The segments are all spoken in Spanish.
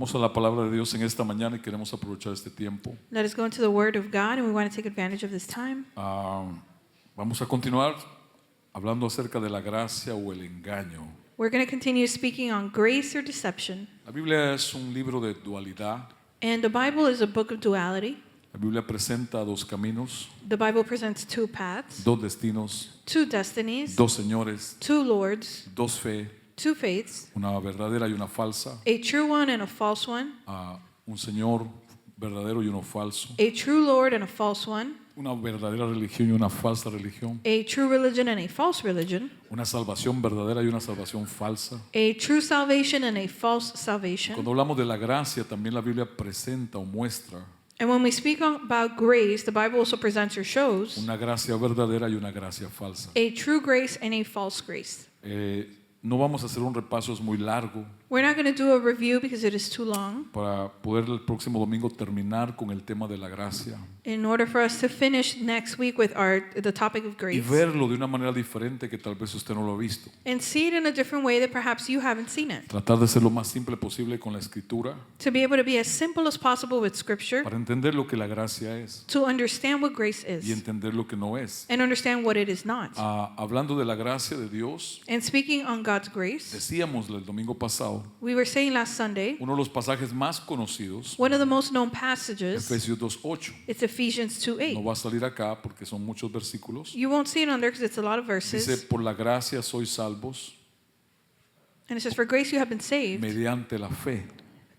Vamos a la palabra de Dios en esta mañana y queremos aprovechar este tiempo. Let us go into the Word of God, and we want to take advantage of this time. Vamos a continuar hablando acerca de la gracia o el engaño. We're going to continue speaking on grace or deception. La Biblia es un libro de dualidad. And the Bible is a book of duality. La Biblia presenta dos caminos, The Bible presents two paths, dos destinos, two destinies, dos señores, two lords, dos fe, two faiths, una verdadera y una falsa, a true one and a false one, un señor verdadero y uno falso, a true Lord and a false one, una verdadera religión y una falsa religión, a true religion and a false religion, una salvación verdadera y una salvación falsa. a true salvation and a false salvation. Cuando hablamos de la gracia, también la Biblia presenta o muestra And when we speak about grace, the Bible also presents or shows una gracia verdadera y una gracia falsa. a true grace and a false grace. No vamos a hacer un repaso, es muy largo, We're not going to do a review because it is too long. para poder el próximo domingo terminar con el tema de la gracia In order for us to finish next week with the topic of y grace verlo de una manera diferente que tal vez usted no lo ha visto. and see it in a different way that perhaps you haven't seen it. Tratar de ser lo más simple posible con la escritura To be able to be as simple as possible with Scripture, para entender lo que la gracia es to understand what grace y is entender lo que no es. and understand what it is not. Hablando de la gracia de Dios, And speaking on God's grace, decíamos el domingo pasado, we were saying last Sunday, uno de los pasajes más conocidos, one of the most known passages, Efesios 2:8. it's Ephesians No 2:8. va a salir acá porque son muchos versículos. You won't see it on there because it's a lot of Dice, verses. por la gracia sois salvos And it says, for grace you have been saved mediante la fe.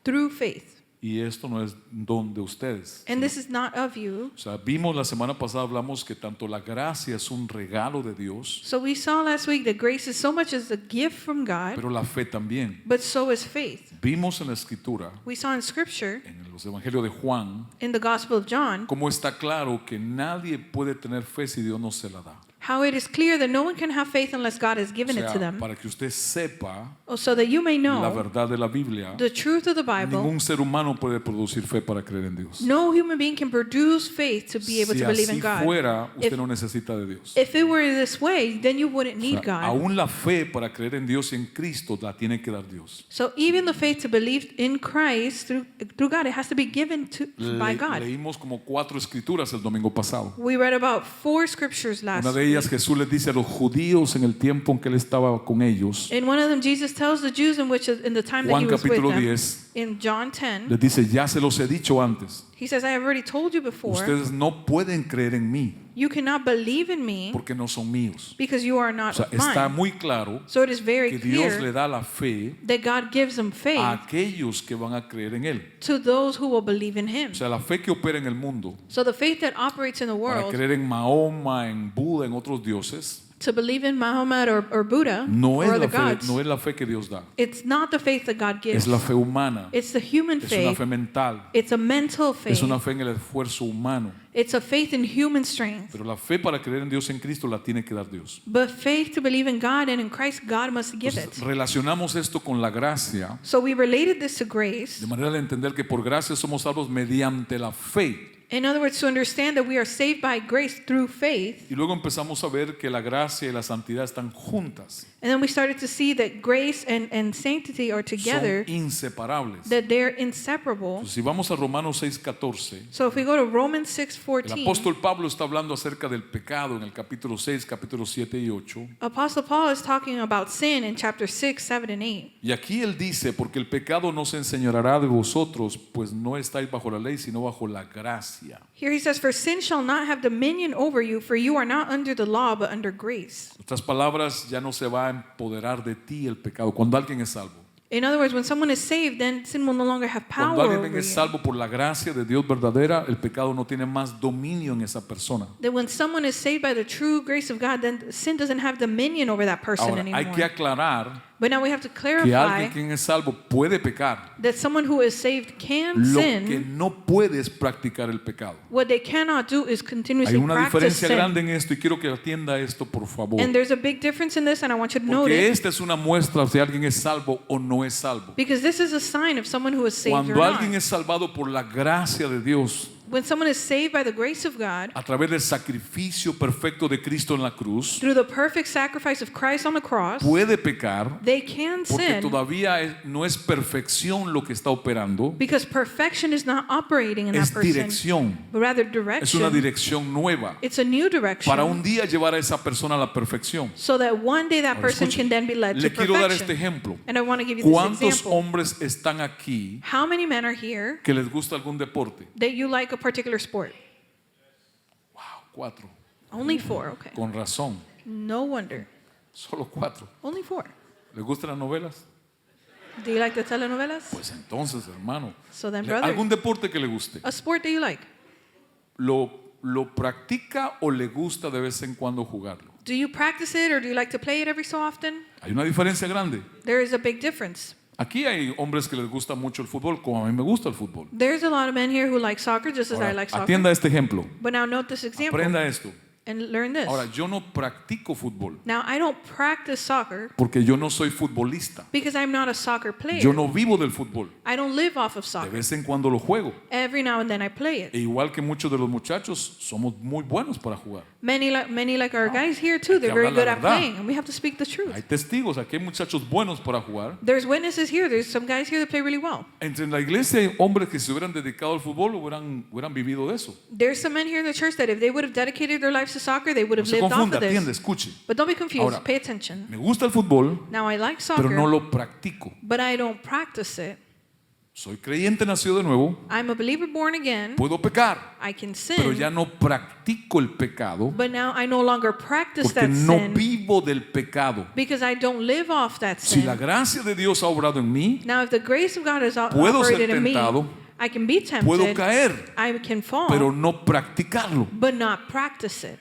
through faith. Y esto no es don de ustedes. And this is not of you. O sea, vimos la semana pasada, hablamos que tanto la gracia es un regalo de Dios, So we saw last week that grace is so much as a gift from God, pero la fe también. but so is faith. Vimos en la escritura, We saw in Scripture, en los evangelios de Juan, in the Gospel of John, cómo está claro que nadie puede tener fe si Dios no se la da. how it is clear that no one can have faith unless God has O given it to sea, them. para que usted sepa So that you may la know verdad de la Biblia, the truth of the Bible, ningún ser humano puede producir fe para creer en Dios. no human being can produce faith to be able Si to believe in así God. fuera, usted If- no necesita de Dios. If it were this way, then you wouldn't O need sea, God. aún la fe para creer en Dios y en Cristo la tiene que dar Dios. So even the faith to believe in Christ through God, it has to be given by God. Leímos como 4 escrituras el domingo pasado. We read about 4 scriptures last Una de week. ellas Jesús les dice a los judíos en el tiempo en que él estaba con ellos, In one of them, Jesus tells the Jews in the time that Juan he was with capítulo them, 10, in John 10, les dice, ya se los he dicho antes, he says, I have already told you before, ustedes no pueden creer en mí you cannot believe in me porque no son míos. because you are O not sea, está mine. muy claro So it is very que Dios le clear da la fe that God gives them a faith aquellos que van a creer en él. to those who will believe in him. O sea, la fe que opera en el mundo So the faith that operates in the para world, creer en Mahoma, en Buda, en otros dioses, to believe in Muhammad or Buddha no or es other la fe, gods, no es la fe que Dios da, it's not the faith that God gives. es la fe humana, It's the human es una faith. fe mental, It's a mental es faith. una fe en el esfuerzo humano. It's a faith in human strength. Pero la fe para creer en Dios en Cristo la tiene que dar Dios. But faith to believe in God and in Christ, God must give Entonces, it. relacionamos esto con la gracia, So we related this to grace. de manera de entender que por gracia somos salvos mediante la fe. In other words, to understand that we are saved by grace through faith. Y luego empezamos a ver que la gracia y la santidad están juntas, And then we started to see that grace and sanctity are together, son inseparables. that they're inseparable. Entonces, si vamos a Romanos 6:14, So if we go to Romans el 6:14, apóstol Pablo está hablando acerca del pecado en el capítulo 6, capítulo 7 y 8. Apostle Paul is talking about sin in chapter 6, 7, and 8. Y aquí él dice, porque el pecado no se enseñoreará de vosotros, pues no estáis bajo la ley, sino bajo la gracia. Here he says, for sin shall not have dominion over you, for you are not under the law, but under grace. En otras palabras, ya no se va a empoderar de ti el pecado cuando alguien es salvo. In other words, when someone is saved, then sin will no longer have power Cuando over alguien es you. salvo por la gracia de Dios verdadera, el pecado no tiene más dominio en esa persona. That when someone is saved by the true grace of God, then sin doesn't have dominion over that person Ahora, hay que anymore. aclarar But now we have to que clarify alguien que es salvo puede pecar. that someone who is saved can Lo que sin. no puede es practicar el pecado. What they cannot do is Hay continuously una practice diferencia sin. grande en esto y quiero que atienda esto, por favor. And there's a big difference in this, and I want you to note Porque it, esta es una muestra si alguien es salvo o no es salvo. because this is a sign of someone who is saved or Cuando alguien not. es salvado por la gracia de Dios, When someone is saved by the grace of God, a través del sacrificio perfecto de Cristo en la cruz, through the perfect sacrifice of Christ on the cross, puede pecar they can porque sin todavía no es perfección lo que está operando, because perfection is not operating in es that person, dirección, but rather es una direction. dirección nueva It's a new direction. para un día llevar a esa persona a la perfección. So that one day that Ahora, person escuche, can then be led to le quiero dar este perfection. ejemplo. And I want to give you this ¿Cuántos example. hombres están aquí How many men are here que les gusta algún deporte? that you like a particular sport? Wow, 4. Only 4, okay. Con razón, No wonder. solo 4. Only 4. ¿Les gustan las novelas? Do you like the telenovelas? Pues entonces, hermano, So then, brother, algún deporte que le guste, a sport that you like. ¿lo practica o le gusta de vez en cuando jugarlo? Do you practice it or do you like to play it every so often? Hay una diferencia grande. There is a big difference. Aquí hay hombres que les gusta mucho el fútbol, como a mí me gusta el fútbol. There's a lot of men here who like soccer just as I Ahora, like soccer. atienda este ejemplo. But now note this example Aprenda esto. and learn this. Ahora, yo no practico fútbol Now, I don't practice soccer porque yo no soy futbolista. because I'm not a soccer player. Yo no vivo del fútbol. I don't live off of De soccer. vez en cuando lo juego. Every now and then I play it. E igual que muchos de los muchachos, somos muy buenos para jugar. Many like our guys here too, they're que very hablar good la at verdad. playing, and we have to speak the truth. Hay testigos, aquí hay muchachos buenos para jugar. There's witnesses here. There's some guys here that play really well. Entre la iglesia hay hombres que se hubieran dedicado al fútbol hubieran vivido de eso. There's some men here in the church that if they would have dedicated their lives to soccer, they would No have se lived off confunda, of atiende, this. escuche. But don't be confused. Ahora, Pay attention. Me gusta el fútbol, Now I like pero no soccer, lo practico. but I don't practice it. Soy creyente nacido de nuevo, I'm a believer born again. puedo pecar, I can pero sin, ya no practico el pecado but now I no longer practice porque that no sin vivo del pecado. because I don't live off that Si la sin. gracia de Dios ha obrado en mí, Now, if the grace of God is puedo ser operated in me, tentado, I can be puedo tempted, caer, I can fall, pero no practicarlo. but not practice it.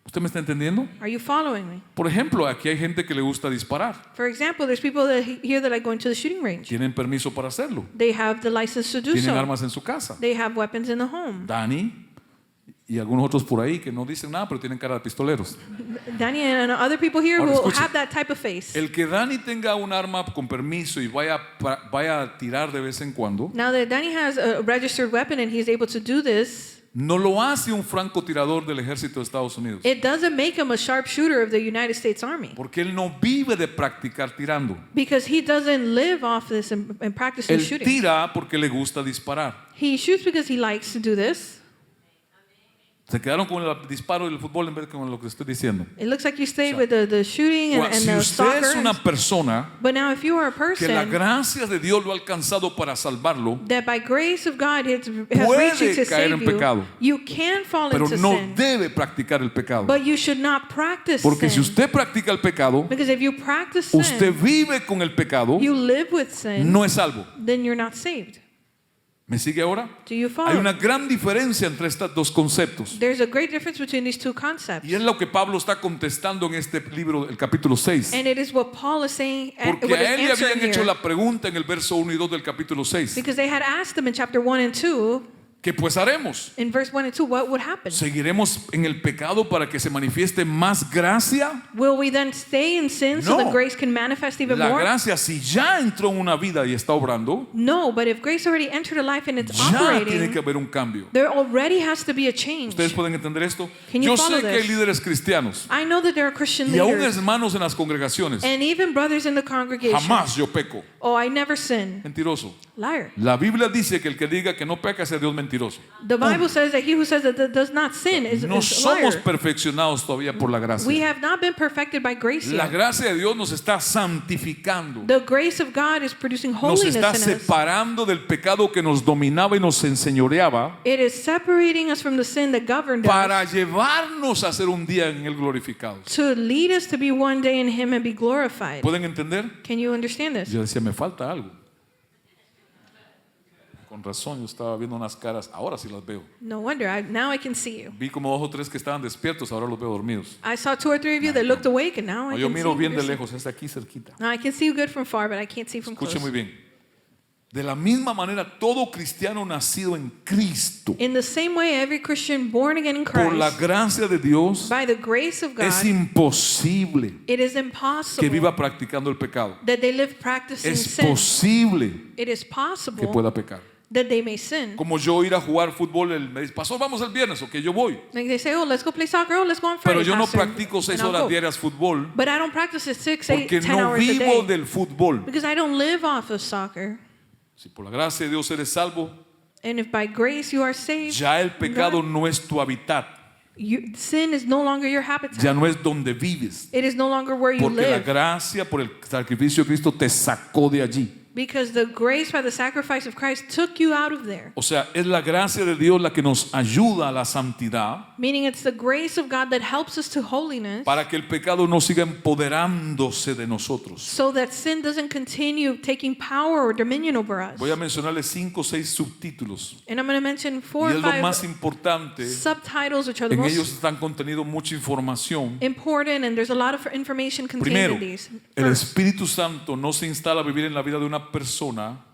¿Usted me está entendiendo? Are you following me? Por ejemplo, aquí hay gente que le gusta disparar. For example, there's people here that like going to the shooting range. Tienen permiso para hacerlo. They have the license to do Tienen so. armas en su casa. They have weapons in the home. Dani y algunos otros por ahí que no dicen nada, pero tienen cara de pistoleros. Danny and other people here Ahora, who escuche. have that type of face. El que Dani tenga un arma con permiso y vaya a tirar de vez en cuando, Now that Danny has a registered weapon and he's able to do this, no lo hace un francotirador del ejército de Estados Unidos. it doesn't make him a sharpshooter of the United States Army. Porque él no vive de practicar tirando. Because he doesn't live off this and practice his Él shooting. tira porque le gusta disparar. He shoots because he likes to do this. Se quedaron con el disparo del fútbol en vez de con lo que estoy diciendo. It looks like you stayed with the shooting and Si the usted es soccer. una persona But now if you are a que la person gracia de Dios lo ha alcanzado para salvarlo, that by grace of God has puede reached you to caer save en pecado, you can fall pero into no sin. debe practicar el pecado. But you should not practice Porque si sin. usted practica el pecado, Because if you practice usted sin, vive con el pecado, you live with sin, no es salvo. then you're not saved. ¿Me sigue ahora? Do you follow? Hay una gran diferencia entre estos dos conceptos. There's a great difference between these two concepts. Y es lo que Pablo está contestando en este libro, el capítulo 6. And it is what Paul is saying, Porque what a is él le answering habían hecho here. la pregunta en el verso 1 y 2 del capítulo 6. Because they had asked him in chapter 1 and 2, ¿Qué pues haremos? in verse 1 and 2, what would happen? ¿Seguiremos en el pecado para que se manifieste más gracia? Will we then stay in sin so No. that grace can manifest even La more? gracia, si ya entró en una vida y está obrando, No, but if grace already entered a life and it's ya tiene operating, que haber un cambio. there already has to be a change. ¿Ustedes pueden entender esto? Can you Yo follow sé que hay this? líderes cristianos I know that there are Christian y aún leaders hermanos en las congregaciones. and even brothers in the congregation. Jamás yo peco. Oh, I never sin. Mentiroso. Liar. La Biblia dice que el que diga que no peca es Dios mentiroso. The Bible says that he who says that does not sin is No a somos liar. perfeccionados todavía por la We gracia. have not been perfected by grace La yet. gracia de Dios nos está santificando. The grace of God is producing Nos holiness está in us. separando del pecado que nos dominaba y nos enseñoreaba It is separating us from the sin that governed para us llevarnos a ser un día en Él glorificados. to lead us to be one day in Him and be glorified. ¿Pueden entender? Can you understand this? Yo decía, me falta algo. Con razón, yo estaba viendo unas caras, ahora sí las veo. No wonder. Now I can see you. Vi como 2 o 3 que estaban despiertos, ahora los veo dormidos. I saw 2 or 3 of you that looked awake, and now I Yo can miro see bien de you. lejos, es aquí cerquita. Now I can see you good from far, but I can't see from close. Escuche muy bien. De la misma manera, todo cristiano nacido en Cristo, In the same way, every Christian born again in por la Christ, gracia de Dios, by the grace of es God, imposible it is que impossible viva practicando el pecado. that they live practicing Es sin. posible It is que possible pueda pecar. that they may sin. Como yo ir a jugar fútbol, me dice, pastor, vamos el viernes, ok, yo voy. Like they say, oh, let's go play soccer. Oh, let's go on Pero Friday, yo no pastor. practico 6 And I'll horas go. diarias fútbol But I don't practice it 6, 8, porque 10 no hours a vivo day. del fútbol. Because I don't live off of soccer. Si por la gracia de Dios eres salvo, And if by grace you are saved, ya el pecado God, no es tu hábitat, sin is no longer your habitat. ya no es donde vives. It is no longer where you Porque la live. gracia por el sacrificio de Cristo te sacó de allí. Because the grace by the sacrifice of Christ took you out of there. O sea, es la gracia de Dios la que nos ayuda a la santidad Meaning it's the grace of God that helps us to holiness para que el pecado no siga empoderándose de nosotros. so that sin doesn't continue taking power or dominion over us. Voy a mencionarles 5 o 6 subtítulos. And I'm going to mention 4 Y or es lo 5 más importante. subtitles which are the En ellos most están contenido mucha información. important, and there's a lot of information contained Primero, in these. el First, Espíritu Santo no se instala a vivir en la vida de una persona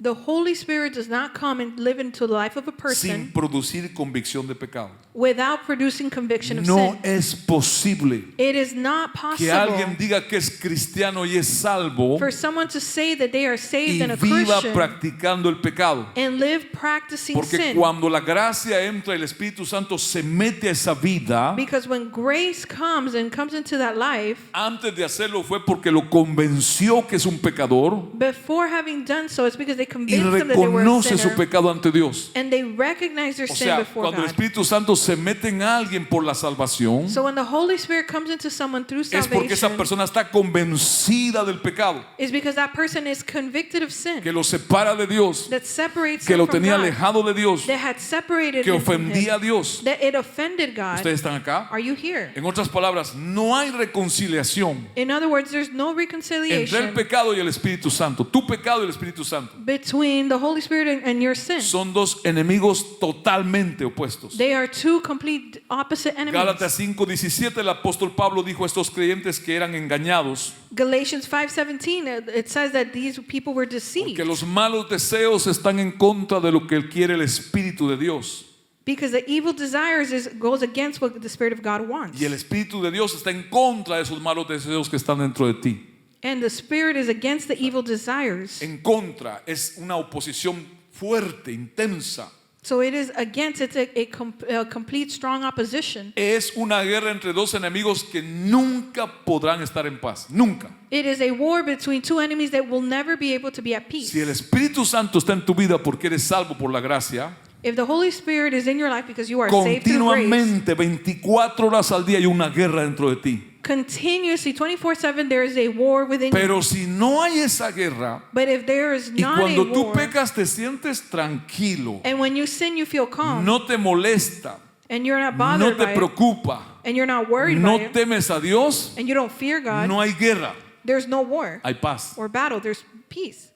the Holy Spirit does not come and live into the life of a sin person producir convicción de pecado. without producing conviction of No sin. es posible It is not que alguien possible diga que es cristiano y es salvo for someone to say that they are saved y and a viva Christian practicando el pecado. and live practicing Porque sin. cuando la gracia entra, el Espíritu Santo se mete a esa vida. Because when grace comes into that life, Antes de hacerlo fue porque lo convenció que es un pecador before having done so, it's because they y convinced them that they were a reconoce su sinner pecado ante Dios. and they recognize their O sin sea, before cuando el God. Espíritu Santo se mete en alguien por la salvación, So when the Holy Spirit comes into someone through es porque esa salvation, persona está convencida del pecado, it's because that person is convicted of sin que lo separa de Dios, that separates que him lo from tenía God, alejado de Dios, that had separated que him from ofendía a him, Dios. that it offended God. ¿Ustedes están acá? Are you here? En otras palabras, no hay reconciliación In other words, there's no entre el reconciliation pecado y el Espíritu Santo. Tu pecado y el Espíritu Santo between the Holy Spirit and your sin. son dos enemigos totalmente opuestos. They are two complete opposite enemies. Gálatas 5:17, el apóstol Pablo dijo a estos creyentes que eran engañados Galatians 5:17, it says that these people were deceived porque los malos deseos están en contra de lo que quiere el Espíritu de Dios. because the evil desires goes against what the Spirit of God wants. Y el Espíritu de Dios está en contra de esos malos deseos que están dentro de ti. And the Spirit is against the evil desires. En contra es una oposición fuerte, intensa. So it is against, it's a complete strong opposition. Es una guerra entre dos enemigos que nunca podrán estar en paz. Nunca. It is a war between two enemies that will never be able to be at peace. Si el Espíritu Santo está en tu vida porque eres salvo por la gracia, If the Holy Spirit is in your life because you are saved through grace, continuamente, 24 horas al día hay una guerra dentro de ti. continuously, 24/7, there is a war within you. Pero si no hay esa guerra But if there is y not a cuando tú war, pecas te sientes tranquilo, and when you sin, you feel calm, no te molesta, and you're not no bothered te by it, preocupa, and you're not worried no by it, temes a Dios, and you don't fear God, no hay guerra, there's no war hay paz. or battle, there's peace.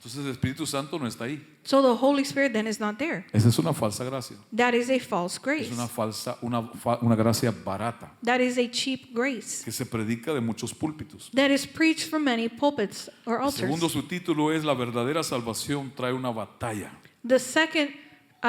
Entonces el Espíritu Santo no está ahí. So the Holy Spirit then is not there. Esa es una falsa gracia. That is a false grace. Es una gracia barata That is a cheap grace que se predica de muchos púlpitos. that is preached from many pulpits or El segundo altars. subtítulo es La verdadera salvación trae una batalla. The second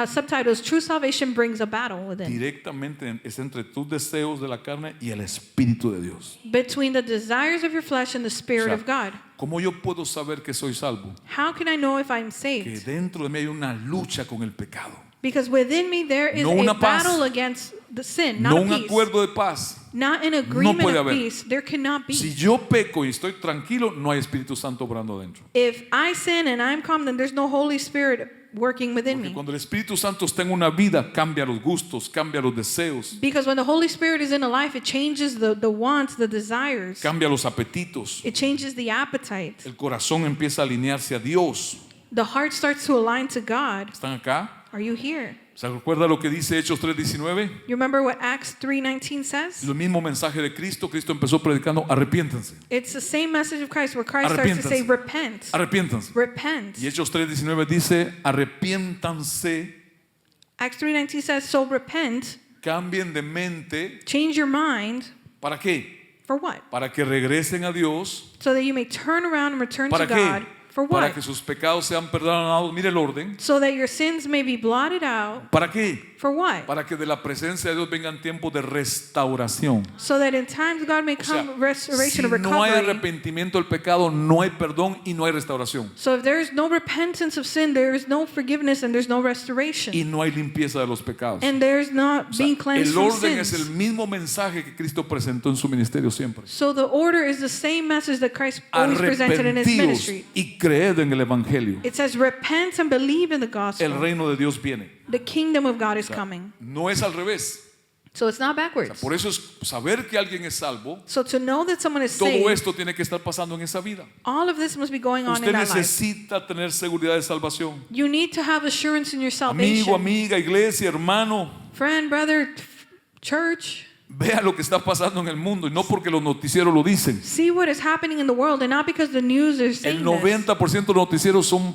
subtitle is True Salvation Brings a Battle Within, Directamente es entre tus deseos de la carne y el Espíritu de Dios. between the desires of your flesh and the Spirit O of sea, God. ¿Cómo yo puedo saber que soy salvo? How can I know if I'm Que saved? dentro de mí hay una lucha con el pecado. Because within me there is No a una paz. battle against the sin, No not un a peace. acuerdo de paz. Not an agreement puede of haber. peace. There cannot be. Si yo peco y estoy tranquilo, no hay Espíritu Santo obrando dentro. If I sin and I'm calm, then there's no Holy Spirit working within Porque me. cuando el Espíritu Santo está en una vida, cambia los gustos, cambia los deseos, Because when the Holy Spirit is in a life, it changes the wants, the desires. cambia los apetitos. It changes the appetite. El corazón empieza a alinearse a Dios. The heart starts to align to God. ¿Están acá? Are you here? ¿Se recuerda lo que dice Hechos 3:19? You remember what Acts 3:19 says? El mismo mensaje de Cristo. Cristo empezó predicando, arrepiéntanse, It's the same message of Christ where Christ starts to say, Arrepiéntanse. repent. arrepiéntanse. Repent. Y Hechos 3:19 dice, arrepiéntanse, Acts 3:19 says, so repent, cambien de mente. change your mind. ¿Para qué? For what? Para que regresen a Dios. So that you may turn around and return to ¿Para God. qué? For Para what? que sus pecados sean perdonados. Mire el orden. So that your sins may be blotted out. ¿Para qué? For what? Para que de la presencia de Dios vengan tiempos de restauración. So that in times God may O sea, come restoration si of no hay recovery. arrepentimiento del pecado, no hay perdón y no hay restauración. So if there is no repentance of sin, there is no forgiveness and there's no restoration. Y no hay limpieza de los pecados. And there's not O sea, being cleansed el from orden es el sins. mismo mensaje que Cristo presentó en su ministerio siempre. So the order is the same message that Christ always presented in his Arrepentidos ministry. y creed en el evangelio. It says, repent and believe in the El gospel. reino de Dios viene. The kingdom of God is O sea, coming. no es al revés. So it's not O sea, backwards. por eso es saber que alguien es salvo. So to know that someone is Todo saved, esto tiene que estar pasando en esa vida. all of this must be going on Usted in that life. necesita tener seguridad de salvación. You need to have assurance in your Amigo, salvation. amiga, iglesia, hermano, Friend, brother, church, vea lo que está pasando en el mundo y no porque los noticieros lo dicen. see what is happening in the world and not because the news is saying El this. 90% de los noticieros son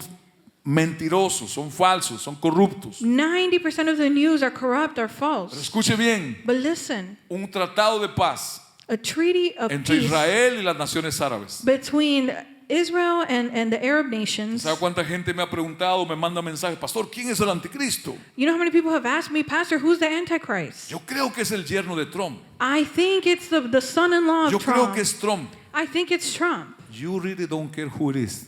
mentirosos, son falsos, son corruptos. 90% of the news are corrupt or Pero false. escuche bien, But listen, un tratado de paz a treaty of entre peace Israel y las naciones árabes. between Israel and the Arab nations. ¿Sabe cuánta gente me ha preguntado, me manda mensajes, pastor, ¿quién es el anticristo? You know how many people have asked me, Pastor, who's the Antichrist? Yo creo que es el yerno de Trump. I think it's the son-in-law Yo of creo Trump. que es Trump. I think it's Trump. You really don't care who it is.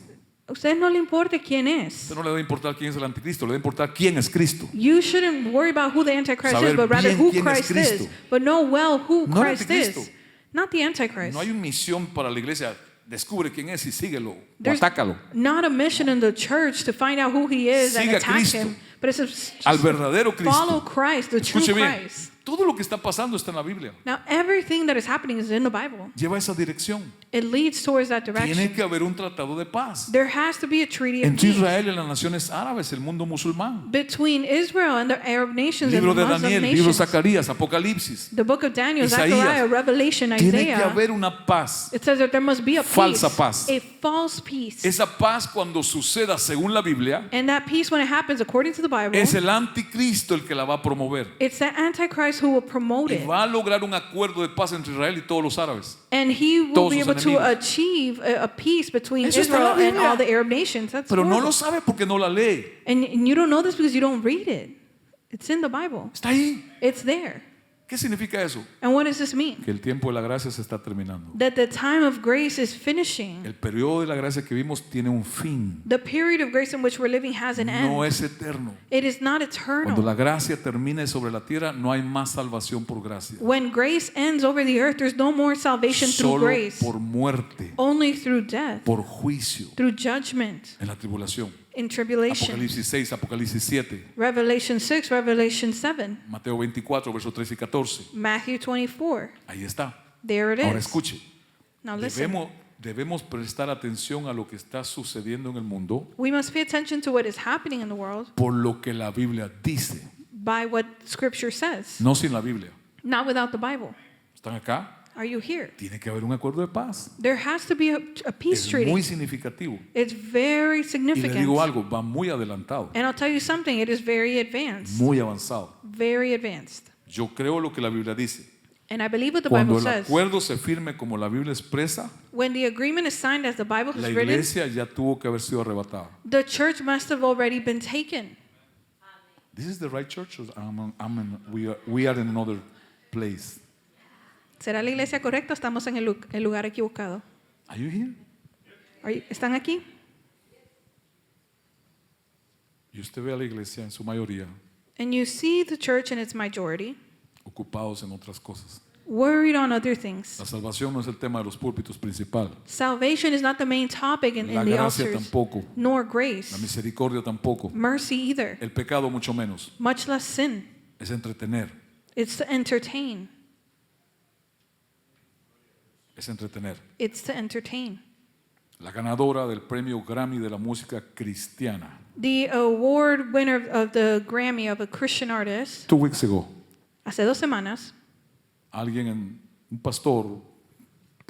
A usted no le importa quién es. Usted no le va a importar quién es el anticristo, le va a importar quién es Cristo. You shouldn't worry about who the Antichrist Saber is, but rather bien who quién es Christ Cristo. is. But know well who No el Christ anticristo. is. Not the Antichrist. No hay una misión para la iglesia. Descubre quién es y síguelo o There's atácalo. not a mission in the church to find out who he is and Siga a attack Cristo. him. But it says Al verdadero follow Cristo. Christ, the true Escuche bien, Christ. todo lo que está pasando está en la Biblia. Now everything that is happening is in the Bible. Lleva esa dirección. It leads towards that Tiene direction. que haber un tratado de paz There has to be a treaty of entre peace Israel y las naciones árabes, el mundo musulmán. between Israel and the Arab nations and Libro the de Muslim Daniel, libro de nations. Zacarías, Apocalipsis. The book of Daniel, Isaías. Zechariah, Revelation, Tiene que Isaiah. haber una paz. It says that there must be a Falsa peace, paz. a false peace. Esa paz cuando suceda según la Biblia And that peace, when it happens according to the Bible, es el anticristo el que la va a promover. it's the Antichrist who will promote Y it. va a lograr un acuerdo de paz entre Israel y todos los árabes. And he will Todos be sus able to enemigos. achieve a peace between Eso está en la Israel and Biblia. all the Arab nations. That's Pero no horrible. lo sabe porque no la lee. And you don't know this because you don't read it. It's in the Bible. Está ahí. It's there. ¿Qué significa eso? And what does this mean? Que el tiempo de la gracia se está terminando. That the time of grace is finishing. El periodo de la gracia que vimos tiene un fin. The period of grace in which we're living has an No end. es eterno. It is not Cuando la eternal. gracia termine sobre la tierra, no hay más salvación por gracia. When grace ends over the earth, there's no more salvation through Solo grace. por muerte, Only through death, por juicio, through judgment, en la tribulación. in tribulation. Apocalipsis 6, Apocalipsis 7, Revelation 6, Revelation 7, Mateo 24, versos 13 y 14. Matthew 24. Ahí está. There it Ahora is. escuche. Now listen. Debemos prestar atención a lo que está sucediendo en el mundo We must pay attention to what is happening in the world por lo que la Biblia dice, by what Scripture says, no sin la Biblia. not without the Bible. ¿Están acá? Are you here? Tiene que haber un acuerdo de paz. There has to be a peace Es treaty. muy significativo. It's very Y le significant. digo algo, va muy adelantado, And I'll tell you something, it is very advanced. muy avanzado. Very advanced. Yo creo lo que la Biblia dice. And I believe what the Cuando Bible el says. acuerdo se firme como la Biblia expresa, When the agreement is signed as the Bible la has written, iglesia ya tuvo que haber sido arrebatada. the church must have already been taken. This is the right church or we are in another place? ¿Será la iglesia correcta o estamos en el lugar equivocado? Are you here? ¿Están aquí? Y usted ve a la iglesia en su mayoría And you see the church in its majority ocupados en otras cosas. worried on other things. La salvación no es el tema de los púlpitos principal. Salvation is not the main topic in La the gracia altars, tampoco. nor La grace, misericordia tampoco. mercy either, El pecado mucho menos. much less sin. Es entretener. It's to entertain. Es entretener. It's to entertain. La ganadora del premio Grammy de la música cristiana. The award winner of the Grammy of a Christian artist, 2 weeks ago, hace 2 semanas, un pastor,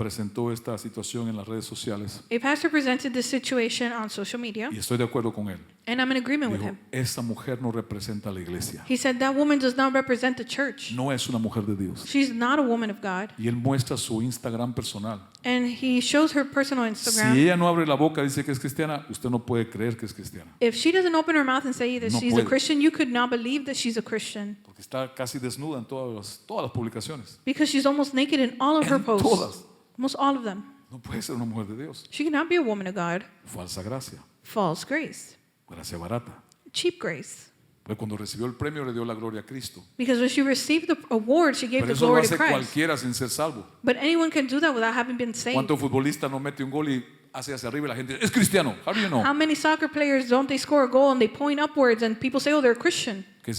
presentó esta situación en las redes sociales A pastor presented this situation on social media, y estoy de acuerdo con él. and I'm in agreement with Dijo, him. esa mujer no representa a la iglesia. He said that woman does not represent the church. No es una mujer de Dios. She's not a woman of God. Y él muestra su Instagram personal. And he shows her personal Instagram. Si ella no abre la boca y dice que es cristiana, usted no puede creer que es cristiana. If she doesn't open her mouth and say that No she's a puede. Christian, you could not believe that she's a Christian. Porque está casi desnuda en todas las publicaciones. Because she's almost naked in all of her En posts. todas. Almost all of them. No puede ser una mujer de Dios. She cannot be a woman of God. Falsa gracia. False grace. Gracia barata. Cheap grace. Pero cuando recibió el premio le dio la gloria a Cristo. Because when she received the award, she gave Pero the eso lo glory hace to Christ. cualquiera sin ser salvo. But anyone can do that without having been saved. ¿Cuánto futbolista no mete un gol y hace hacia arriba y la gente es cristiano? How do you know? How many soccer players don't they score a goal and they point upwards and people say, oh, they're a Christian? ¿Qué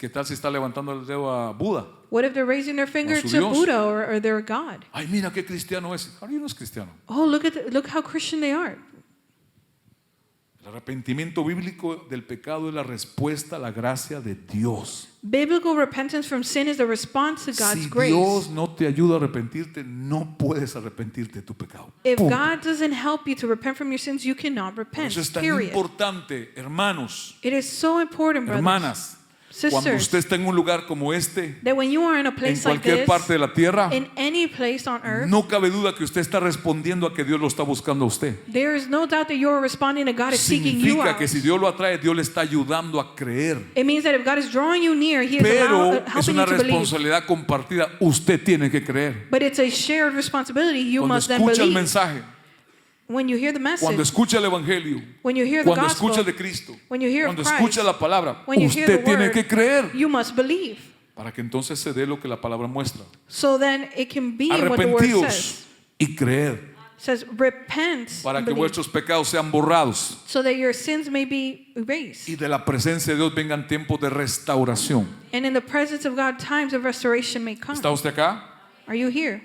tal si está levantando el dedo a Buda? What if they're raising their finger su to Dios. Buddha or their God? Ay, mira qué cristiano es. How do you know es cristiano? Oh, look how Christian they are. El arrepentimiento bíblico del pecado es la respuesta a la gracia de Dios. Biblical repentance from sin is the response to God's Si grace. Dios no te ayuda a arrepentirte, no puedes arrepentirte de tu pecado. If Punto. God doesn't help you to repent from your sins, you cannot Por repent. eso es tan Period. importante, hermanos, It is so important, brothers, hermanas, cuando sisters, usted está en un lugar como este, that when you are in a en place like cualquier this, parte de la tierra, in any place on earth, no cabe duda que usted está respondiendo a que Dios lo está buscando a usted. there is no doubt that you are responding to God is seeking you Significa out. que si Dios lo atrae, Dios le está ayudando a creer. It means that if God is drawing you near, He is Pero es helping una you to believe. responsabilidad compartida. Usted tiene que creer. But it's a shared responsibility. You Cuando must then escucha el believe. mensaje, When you hear the cuando message, escucha el evangelio, when you hear the cuando gospel, escucha de Cristo, when you hear of cuando Christ, escucha la palabra, when you hear usted the tiene word, que creer you must believe. para que entonces se dé lo que la palabra muestra. So then it can be what the word Arrepentíos says. y creer It says, repent para and que believe, vuestros pecados sean borrados so that your sins may be erased. y de la presencia de Dios vengan tiempos de restauración. And in the presence of God, times of restoration may come. ¿Está usted acá? Are you here?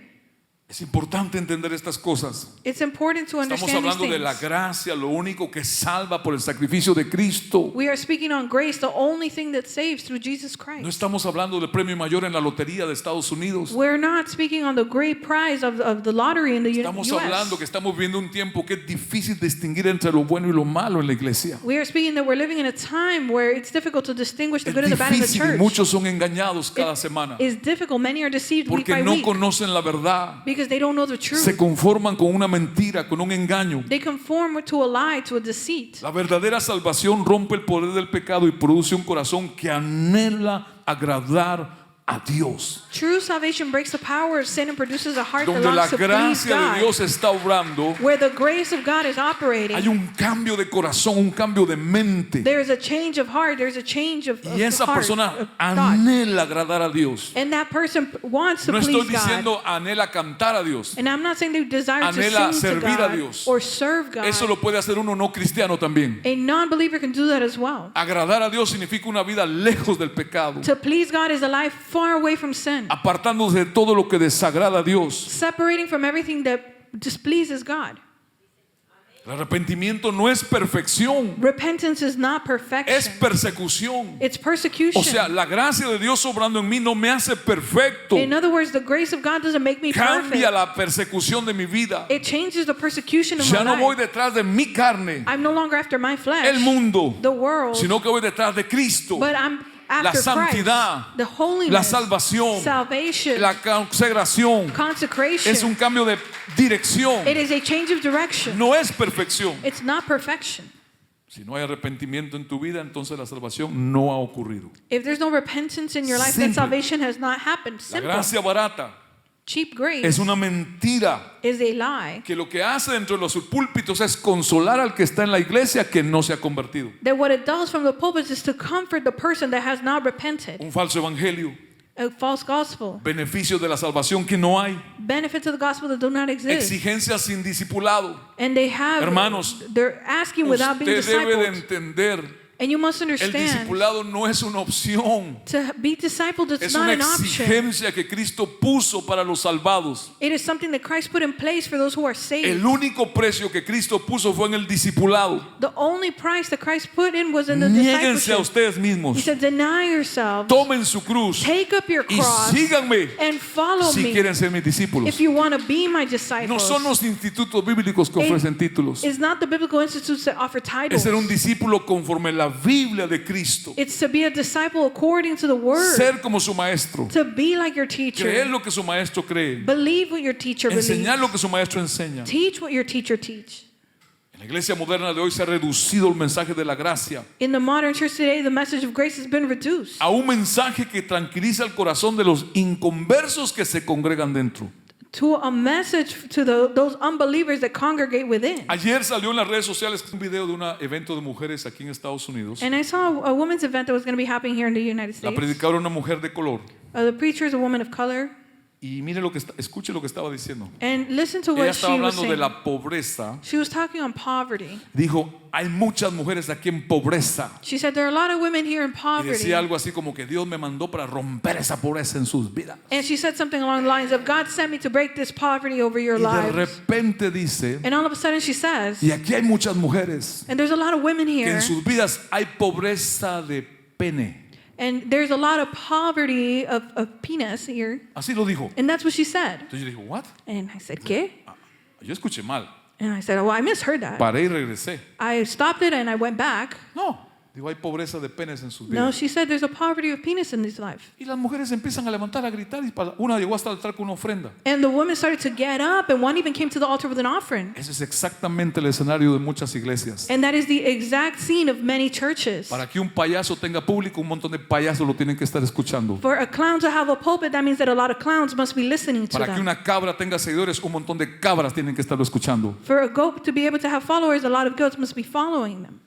Es importante entender estas cosas. It's important to Estamos understand these hablando de la things. gracia, lo único que salva por el sacrificio de Cristo. We are speaking on grace, the only thing that saves through Jesus No Christ. estamos hablando del premio mayor en la lotería de Estados Unidos. We're not speaking on the great prize of the lottery in the Estamos hablando U.S. que estamos viviendo un tiempo que es difícil distinguir entre lo bueno y lo malo en la iglesia. We are speaking that we're living in a time where it's difficult to distinguish the Es good and the bad in the difícil y church. muchos son engañados cada semana It's difficult. Many are deceived week porque by no week conocen la verdad. because they don't know the truth. Se conforman con una mentira, con un engaño. They conform to a lie, to a deceit. La verdadera salvación rompe el poder del pecado y produce un corazón que anhela agradar a Dios. True salvation breaks the power of sin and produces a heart that Donde la longs to please gracia de God. Dios está obrando, Where the grace of God is operating, hay un cambio de corazón, un cambio de mente. there is a change of heart, there's a change of Y esa heart, persona of thought. anhela agradar a Dios. And that person wants to No estoy please God. diciendo anhela cantar a Dios. And I'm not saying they desire Anhela to sing to servir a God Dios. or serve God. Eso lo puede hacer uno no cristiano también. A non-believer can do that as well. Agradar a Dios significa una vida lejos del pecado, To please God is a life far away from sin. apartándose de todo lo que desagrada a Dios. Separating from everything that displeases God. El arrepentimiento no es perfección, Repentance is not perfection. es persecución. It's persecution. O sea, la gracia de Dios obrando en mí no me hace perfecto. In other words, the grace of God doesn't make me Cambia perfect. la persecución de mi vida. It changes the persecution of Ya my no voy life. detrás de mi carne, I'm no longer after my flesh, el mundo, the world, sino que voy detrás de Cristo. but I'm La after santidad, Christ, the holiness, la salvación, salvation, la consagración. consecration. Es un cambio de dirección. It is a change of direction. No es perfección. It's not perfection. Si no hay arrepentimiento en tu vida, entonces la salvación no ha ocurrido. If there's no repentance in your life, then Simple. salvation has not happened. La Simple. gracia barata Cheap grace es una mentira is a lie que lo que hace dentro de los púlpitos es consolar al que está en la iglesia que no se ha convertido. that what it does from the pulpit is to comfort the person that has not repented. Un falso evangelio, A false gospel. beneficios de la salvación que no hay, Benefits of the gospel that do not exist. exigencias sin discipulado. And they have, Hermanos, they're asking without being usted debe de discipled. entender And you must El understand, discipulado no es una opción. to be discipled is Es not una an option. exigencia que Cristo puso para los salvados. It is something that Christ put in place for those who are saved. El único precio que Cristo puso fue en el discipulado. The only price that Christ put in was in the Niéguense a discipleship. ustedes He mismos. said, deny yourselves, Tomen su cruz take up your y cross, síganme and follow si me quieren ser mis discípulos. if you want to be my No disciples. son los institutos bíblicos que ofrecen títulos. It's not the biblical institutes that offer Es titles. ser un discípulo conforme la Biblia de Cristo. It's to be a disciple according to the word. Ser como su maestro. To be like your Creer teacher. lo que su maestro cree. Believe what your teacher Enseñar believes. lo que su maestro enseña. Teach what your teacher teach. En la iglesia moderna de hoy se ha reducido el mensaje de la gracia In the modern church today, the message of grace has been reduced a un mensaje que tranquiliza el corazón de los inconversos que se congregan dentro. to a message to those unbelievers that congregate within. Ayer salió en las redes sociales un video de un evento de mujeres aquí en Estados Unidos. And I saw a women's event that was going to be happening here in the United La States. predicadora era una mujer de color. The preacher is a woman of color. Y mire lo que escuche lo que estaba diciendo. And listen to Ella what estaba she was hablando de saying. la pobreza. She was talking on poverty. Dijo, hay muchas mujeres aquí en pobreza. She said there are a lot of women here in Y poverty. decía algo así como que Dios me mandó para romper esa pobreza en sus vidas. And she said something along the lines of, God sent me to break this poverty over your Y de lives. repente dice, And all of a sudden she says, y aquí hay muchas mujeres and there's a lot of women que here, en sus vidas hay pobreza de pene. and there's a lot of poverty of penis here. Así lo dijo. And that's what she said. Entonces yo dije, ¿what? And I said, ¿qué? Ah, yo escuché mal. And I said, well, I misheard that. Paré y regresé. I stopped it and I went back. No, digo, hay pobreza de penes en sus No, vidas. she said there's a poverty of penis in this life. Y las mujeres empiezan a levantar, a gritar. Y una llegó hasta el altar con una ofrenda. And the women started to get up, and one even came to the altar with an offering. Ese es exactamente el escenario de muchas iglesias. And that is the exact scene of many churches. Para que un payaso tenga público, un montón de payasos lo tienen que estar escuchando. For a clown to have a pulpit, that means that a lot of clowns must be listening to Para que them. una cabra tenga seguidores, un montón de cabras tienen que estarlo escuchando. For a goat to be able to have followers, a lot of goats must be following them.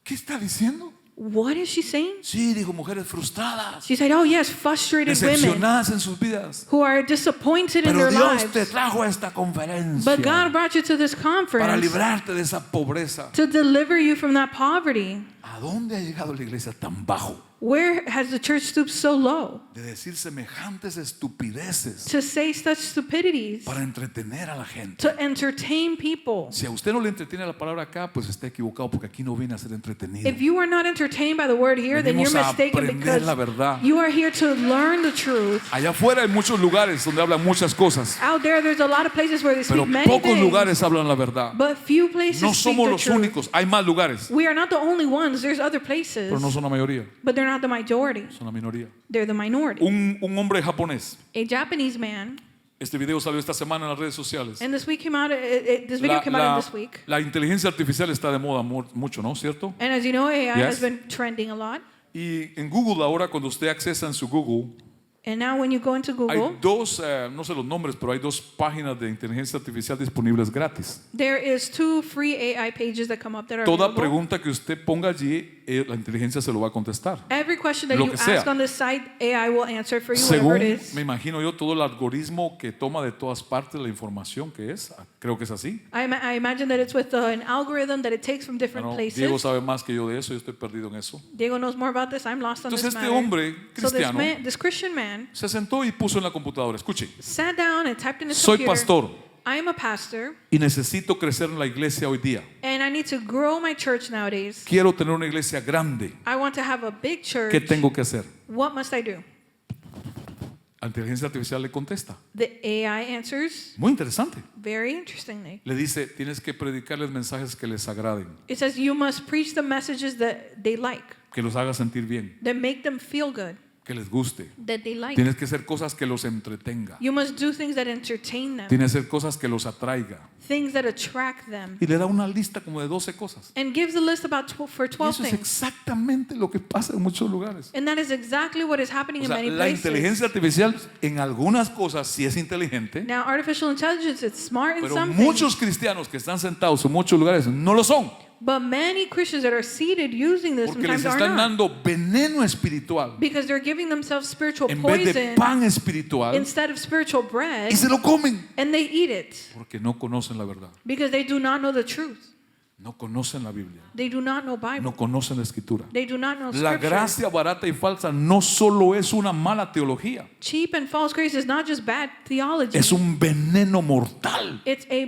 ¿Qué está diciendo? What is she saying? Sí, digo, mujeres frustradas, She said, oh yes, frustrated women decepcionadas en sus vidas. who are disappointed in Pero their Dios te lives. trajo a esta conferencia But God brought you to this para conference librarte de esa pobreza. to deliver you from that poverty. ¿A dónde ha llegado la iglesia tan bajo? Where has the church stooped so low De decir semejantes estupideces to say such stupidities, para entretener a la gente. to entertain people? Si a usted no le entretiene la palabra acá, pues está equivocado porque aquí no viene a ser entretenido. If you are not entertained by the word here, then you're Venimos a mistaken aprender la verdad. because you are here to learn the truth. Allá afuera hay muchos lugares donde hablan muchas cosas, Out there, there's a lot of places where they pero speak many pocos things, lugares hablan la verdad. but few places No speak somos the los truth. únicos, hay más lugares, We are not the only ones. There's other places, pero no son la mayoría, but they're not the majority. son la minoría. They're the minority. Un hombre japonés, A Japanese man, este video salió esta semana en las redes sociales. and this week came out. This video came out this week. La inteligencia artificial está de moda mucho, ¿no? ¿Cierto? And as you know, AI Yes. has been trending a lot. Y en Google ahora, cuando usted accesa en su Google, And now when you go into Google, hay dos, no sé los nombres, pero hay dos páginas de inteligencia artificial disponibles gratis. there is 2 free AI pages that come up that are Toda available. pregunta que usted ponga allí, la inteligencia se lo va a contestar. Every question that Lo you que sea. ask on this site, AI will answer for you, whatever Según, it is. me imagino yo, todo el algoritmo que toma de todas partes la información que es, creo que es así. I imagine that it's with an algorithm that it takes from different Bueno, places. Diego sabe más que yo de eso, yo estoy perdido en eso. Diego knows more about this. I'm lost on Entonces this este matter. hombre So cristiano this Christian man se sentó y puso en la computadora, escuche, sat down and typed in his soy computer, pastor I am a pastor y necesito crecer en la iglesia hoy día. and I need to grow my church nowadays. Quiero tener una iglesia grande. I want to have a big church. ¿Qué tengo que hacer? What must I do? La inteligencia artificial le contesta. The AI answers Muy interesante. very interestingly. Le dice, tienes que predicarles mensajes que les agraden, It says you must preach the messages that they like, que los haga sentir bien, that make them feel good, que les guste. that they like. Tienes que hacer cosas que los entretenga. You must do things that entertain them, Tienes que hacer cosas que los atraiga. things that attract them. Y le da una lista como de 12 cosas. And gives a list about for Y 12 eso es things. exactamente lo que pasa en muchos lugares. And that is exactly what is happening O in sea, many la places. inteligencia artificial en algunas cosas sí es inteligente, Now, artificial intelligence, it's smart in pero some muchos things, cristianos que están sentados en muchos lugares no lo son, but many Christians that are seated using this porque les sometimes are están not. dando veneno espiritual Because they're giving themselves spiritual en vez de poison pan espiritual instead of spiritual bread, y se lo comen and they eat it porque no conocen la verdad. because they do not know the truth. No conocen la Biblia. They do not know Bible. No conocen la Escritura. They do not know La Scripture. gracia barata y falsa no solo es una mala teología, Cheap and false grace is not just bad theology. es un veneno mortal It's a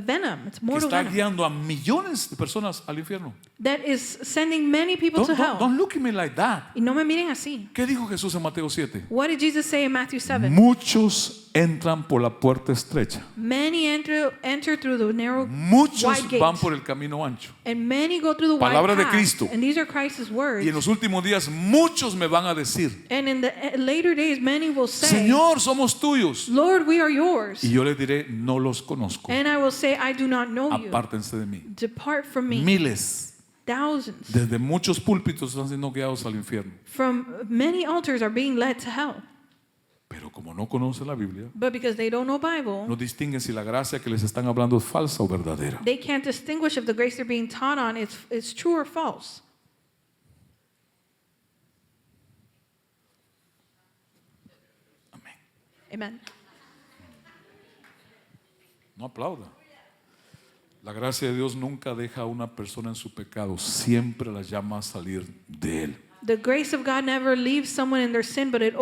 venom. It's que mortal está venom guiando a millones de personas al infierno. that is sending many people to hell. Don't look at me like that. Y no me miren así. ¿Qué dijo Jesús en Mateo 7? What did Jesus say in Matthew 7? Muchos entran por la puerta estrecha. Many enter through the narrow Muchos wide gate. van por el camino ancho. And many go through the Palabra wide de path. Cristo. And these are Christ's words. Y en los últimos días muchos me van a decir, And in the later days, many will say, Señor, somos tuyos. Lord, we are yours. Y yo les diré, no los conozco. And I will say, I do not know you. Apártense de mí. Depart from me. Miles, Thousands desde muchos púlpitos están siendo guiados al infierno. from many altars are being led to hell. Pero como no conocen la Biblia, But because they don't know Bible, no distinguen si la gracia que les están hablando es falsa o verdadera. they can't distinguish if the grace they're being taught on is true or false. Amén. Amen. No aplauda. La gracia de Dios nunca deja a una persona en su pecado, siempre la llama a salir de él. The grace of God never leaves someone in their sin, but it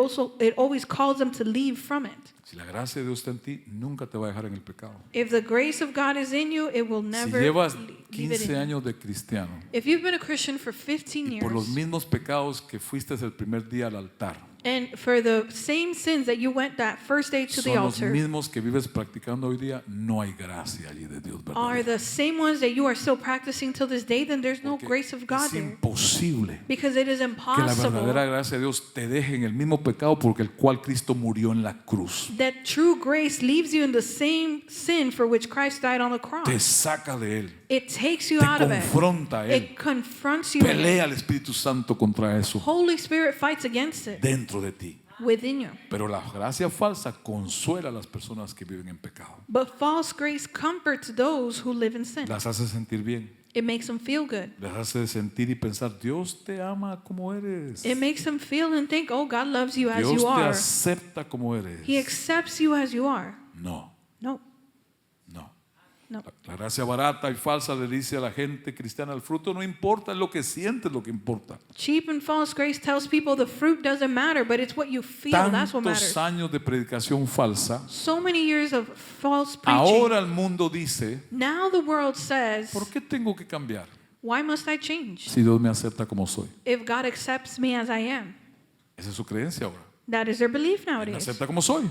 always calls them to leave from it. Si la gracia de Dios está en ti, nunca te va a dejar en el pecado. If the grace of God is in you, it will Si never llevas leave it 15 in you. años de cristiano If you've been a Christian for 15 y por los years, mismos pecados que fuiste el primer día al altar, and for the same sins that you went that first day to the son los altar, mismos que vives practicando hoy día, no hay gracia allí de Dios are verdadera. the same ones that you are still practicing till this day, then there's no Porque grace of God es there. imposible Because it is que la impossible verdadera gracia de Dios te deje en el mismo pecado por el cual Cristo murió en la cruz. that true grace leaves you in the same sin for which Christ died on the cross. Te saca de él, It takes you te out of it. confronta a él, It confronts you. pelea al Espíritu Santo contra eso Holy Spirit fights against it dentro de ti. within you. Pero la gracia falsa consuela a las personas que viven en pecado. But false grace comforts those who live in sin. Las hace sentir bien, It makes them feel good. las hace sentir y pensar, Dios te ama como eres. It makes them feel and think, oh, God loves you as Dios you te are. acepta como eres. He accepts you as you are. No, No, no. no. La gracia barata y falsa le dice a la gente cristiana, el fruto no importa, es lo que sientes lo que importa. Cheap and false grace tells people the fruit doesn't matter, but it's what you feel. That's what matters. Tantos años de predicación falsa. So many years of false preaching. Ahora el mundo dice, Now the world says, ¿por qué tengo que cambiar why must I change si Dios me acepta como soy? if God accepts me as I am? Esa es su creencia ahora. That is their belief Me nowadays. acepta como soy.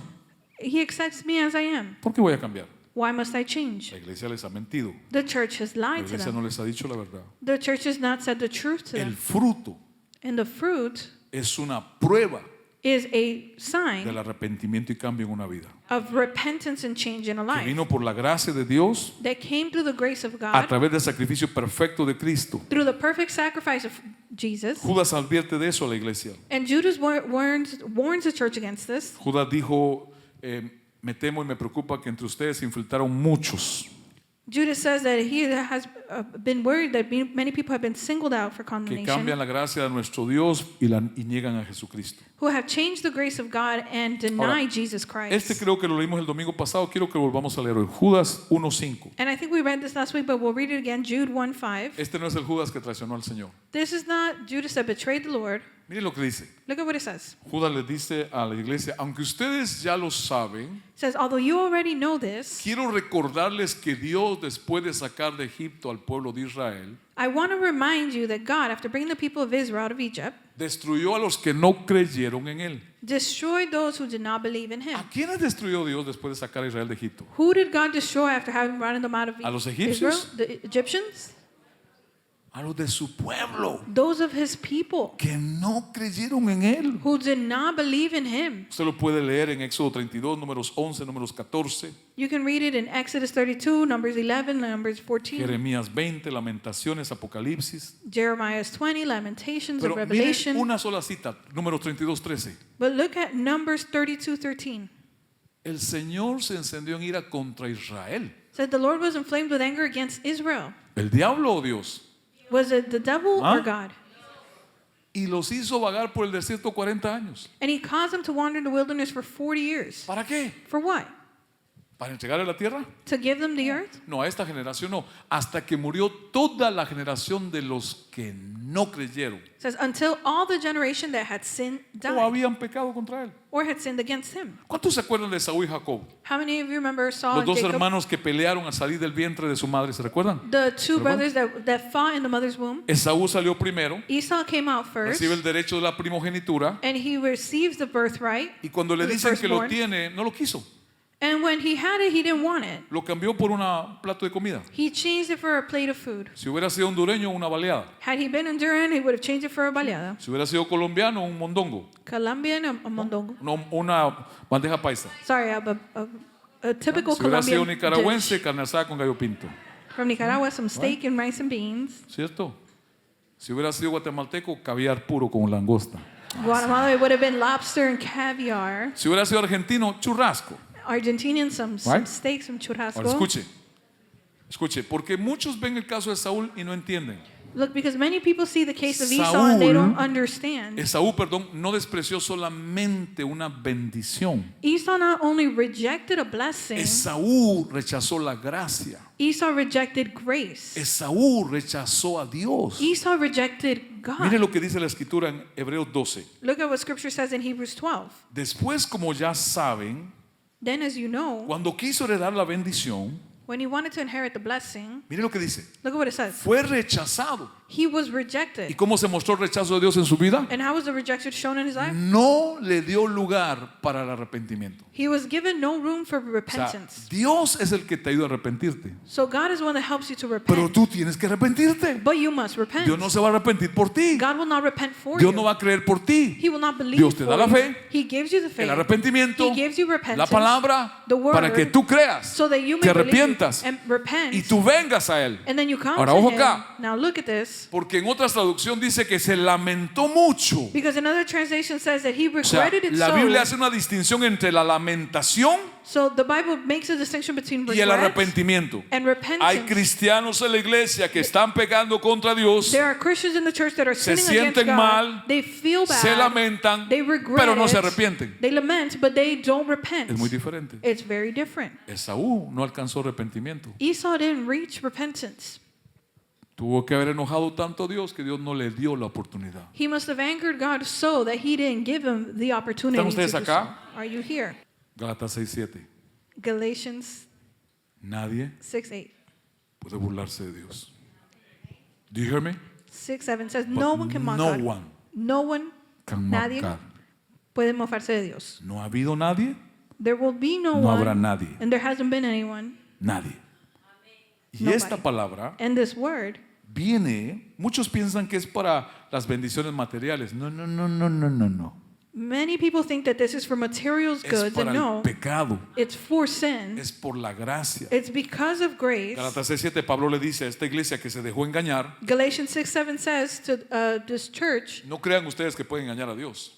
He accepts me as I am. ¿Por qué voy a cambiar? Why must I change? La iglesia les ha mentido. The church has La lied to iglesia no them. les ha dicho la verdad. The church has not said the truth to El them. fruto And the fruit es una prueba is a del sign arrepentimiento y cambio en una vida. of repentance and change in a Que life vino por la gracia de Dios that came through the grace of a God, través del sacrificio perfecto de Cristo. through the perfect sacrifice of Jesus. Judas advierte de eso a la iglesia. And Judas warns the church against this. Judas dijo, me temo y me preocupa que entre ustedes se infiltraron muchos Judas says that he has been worried that many people have been singled out for que condemnation, cambian la gracia de nuestro Dios y niegan a Jesucristo. who have changed the grace of God and deny Ahora, Jesus Christ. Este creo que lo leímos el domingo pasado, quiero que volvamos a leer hoy. Judas 1:5. And I think we read this last week, but we'll read it again. Jude 1:5. Este no es el Judas que traicionó al Señor. This is not Judas that betrayed the Lord. Miren lo que dice. Look at what it says. Judas le dice a la iglesia, aunque ustedes ya lo saben, It says, although you already know this, quiero recordarles que Dios, después de sacar de Egipto al pueblo de Israel, I want to remind you that God, after bringing the people of Israel out of Egypt, destruyó a los que no creyeron en Él. destroyed those who did not believe in him. ¿A quiénes destruyó Dios después de sacar a Israel de Egipto? Who did God destroy after having brought them out of ¿A los Israel? egipcios? The Egyptians? A los de su pueblo, Those of his people que no creyeron en Él. who did not believe in him. Usted lo puede leer en Éxodo 32, números 11, números 14, You can read it in Exodus 32, Numbers 11, Numbers 14, Jeremías 20, Lamentaciones, Apocalipsis. Jeremiah 20, Lamentations, Pero and miren Revelation. una sola cita, número 32, 13. But look at Numbers 32, 13. El Señor se encendió en ira contra Israel. It said the Lord was inflamed with anger against Israel. ¿El diablo o Dios? Was it the devil Huh? or God? Y los hizo vagar por el desierto 40 años. And he caused them to wander in the wilderness for 40 years. ¿Para qué? For what? para entregarle la tierra. To give them the earth? No, a esta generación no. Hasta que murió toda la generación de los que no creyeron It says, until all the generation that had sinned o died habían pecado contra él. or had sinned against him. ¿Cuántos se acuerdan de Esaú y Jacob? How many of you remember Saul Los and dos Jacob? hermanos que pelearon al salir del vientre de su madre, ¿se recuerdan? The two ¿Recuerdan? brothers that fought in the mother's womb. Esaú salió primero, Esau came out first, recibe el derecho de la primogenitura and he receives the birthright. y cuando le The dicen que lo firstborn. tiene, no lo quiso. And when he had it, he didn't want it. Lo cambió por un plato de comida. He changed it for a plate of food. Si hubiera sido hondureño, una baleada. Had he been Honduran, he would have changed it for a baleada. Si hubiera sido colombiano, un mondongo. Colombian, a mondongo. No, una bandeja paisa. Sorry, a typical Si hubiera sido Colombian nicaragüense, dish. carne asada con gallo pinto. From Nicaragua, some steak and rice and beans. ¿Cierto? Si hubiera sido guatemalteco, caviar puro con langosta. Guatemala, it would have been lobster and caviar. Si hubiera sido argentino, churrasco. Argentinian, some Right. steak, some churrasco. Ahora escuche, porque muchos ven el caso de Saúl y no entienden. Look, because many people see the case of Esau and they don't understand. Esaú, no despreció solamente una bendición. Esau not only rejected a blessing, Esaú rechazó la gracia. Esau rejected grace. Esaú rechazó a Dios. Esau rejected God. Mire lo que dice la escritura en Hebreos 12. Look at what scripture says in Hebrews 12. Después, como ya saben, Then, as you know, cuando quiso heredar la bendición, when he wanted to inherit the blessing, mire lo que dice. look at what it says. Fue rechazado. He was ¿Y rejected. cómo se mostró el rechazo de Dios en su vida? And how was the rejection shown in his life? No le dio lugar para el arrepentimiento. He was given no room for O sea, repentance. Dios es el que te ayuda a arrepentirte. So God is the one that helps you to Pero repent. tú tienes que arrepentirte. But you must repent. Dios no se va a arrepentir por ti. God will not repent for Dios you. no va a creer por ti. He will not believe Dios te for da la you. fe, He gives you the faith. El arrepentimiento, He gives you la repentance, palabra, the word, para que tú creas, so that you te may believe arrepientas and repent. y tú vengas a Él. And then you come Ahora, to ojo him. acá. Now look at this. Porque en otras traducción dice que se lamentó mucho. Because another translation says that he O sea, regretted it la Biblia hace so. una distinción entre la lamentación So the Bible makes a distinction between y el regret arrepentimiento. and Hay repentance. cristianos en la iglesia que están pecando contra Dios, There are Christians in the church that are se sinning against sienten God. mal, They feel bad. se lamentan, They regret pero no it. se arrepienten. They lament, but they don't repent. Es muy diferente. It's very different. Esaú no alcanzó arrepentimiento. Esau didn't reach repentance. Tuvo que haber enojado tanto a Dios que Dios no le dio la oportunidad. He must have angered God so that he didn't give him the opportunity ¿Están to do ustedes so. acá? Are you here? Gálatas 6:7. Galatians Nadie 6:8. puede burlarse de Dios. Do you hear me? 6:7 says, no one can mock no God. one No one, can nadie mock God. puede mofarse de Dios. No ha habido nadie, There will be no no one, habrá nadie. and there hasn't been anyone. Nadie. Y Nobody. esta palabra And this word, viene, muchos piensan que es para las bendiciones materiales. No, no, no, no, no, no, no. many people think that this is for materials Es goods, para and el no, pecado, it's for sin. es por la gracia. It's because of grace. Gálatas 6:7, Pablo le dice a esta iglesia que se dejó engañar, Galatians 6:7 says to this church no crean ustedes que pueden engañar a Dios.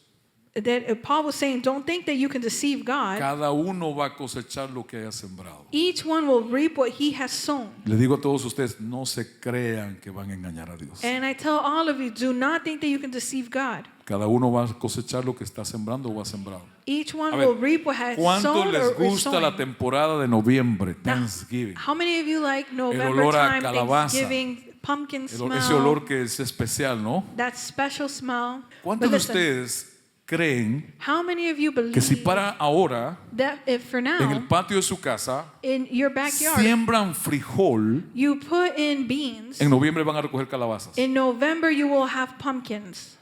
that Paul was saying, don't think that you can deceive God. Cada uno va a cosechar lo que haya sembrado. Each one will reap what he has sown. Le digo a todos ustedes, no se crean que van a engañar a Dios. And I tell all of you, do not think that you can deceive God. Cada uno va a cosechar lo que está sembrando o ha sembrado. Each one A ver, will reap what has ¿cuánto sown les or is gusta la sowing. temporada de noviembre, Thanksgiving? How many of you like November olor a time, calabaza. Thanksgiving, pumpkin smell, Ese olor que es especial, ¿no? that special smell? ¿Cuántos But de listen, ustedes creen how many of you believe que si para ahora that if for en el now patio de su casa in your backyard siembran frijol, you put in beans, en noviembre van a recoger calabazas? in November you will have pumpkins?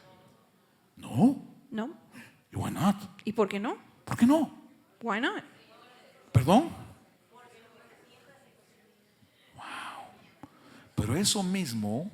No. No? ¿Y why not? ¿Y por qué no? ¿Por qué no? Why not? ¿Perdón? Wow. Pero eso mismo,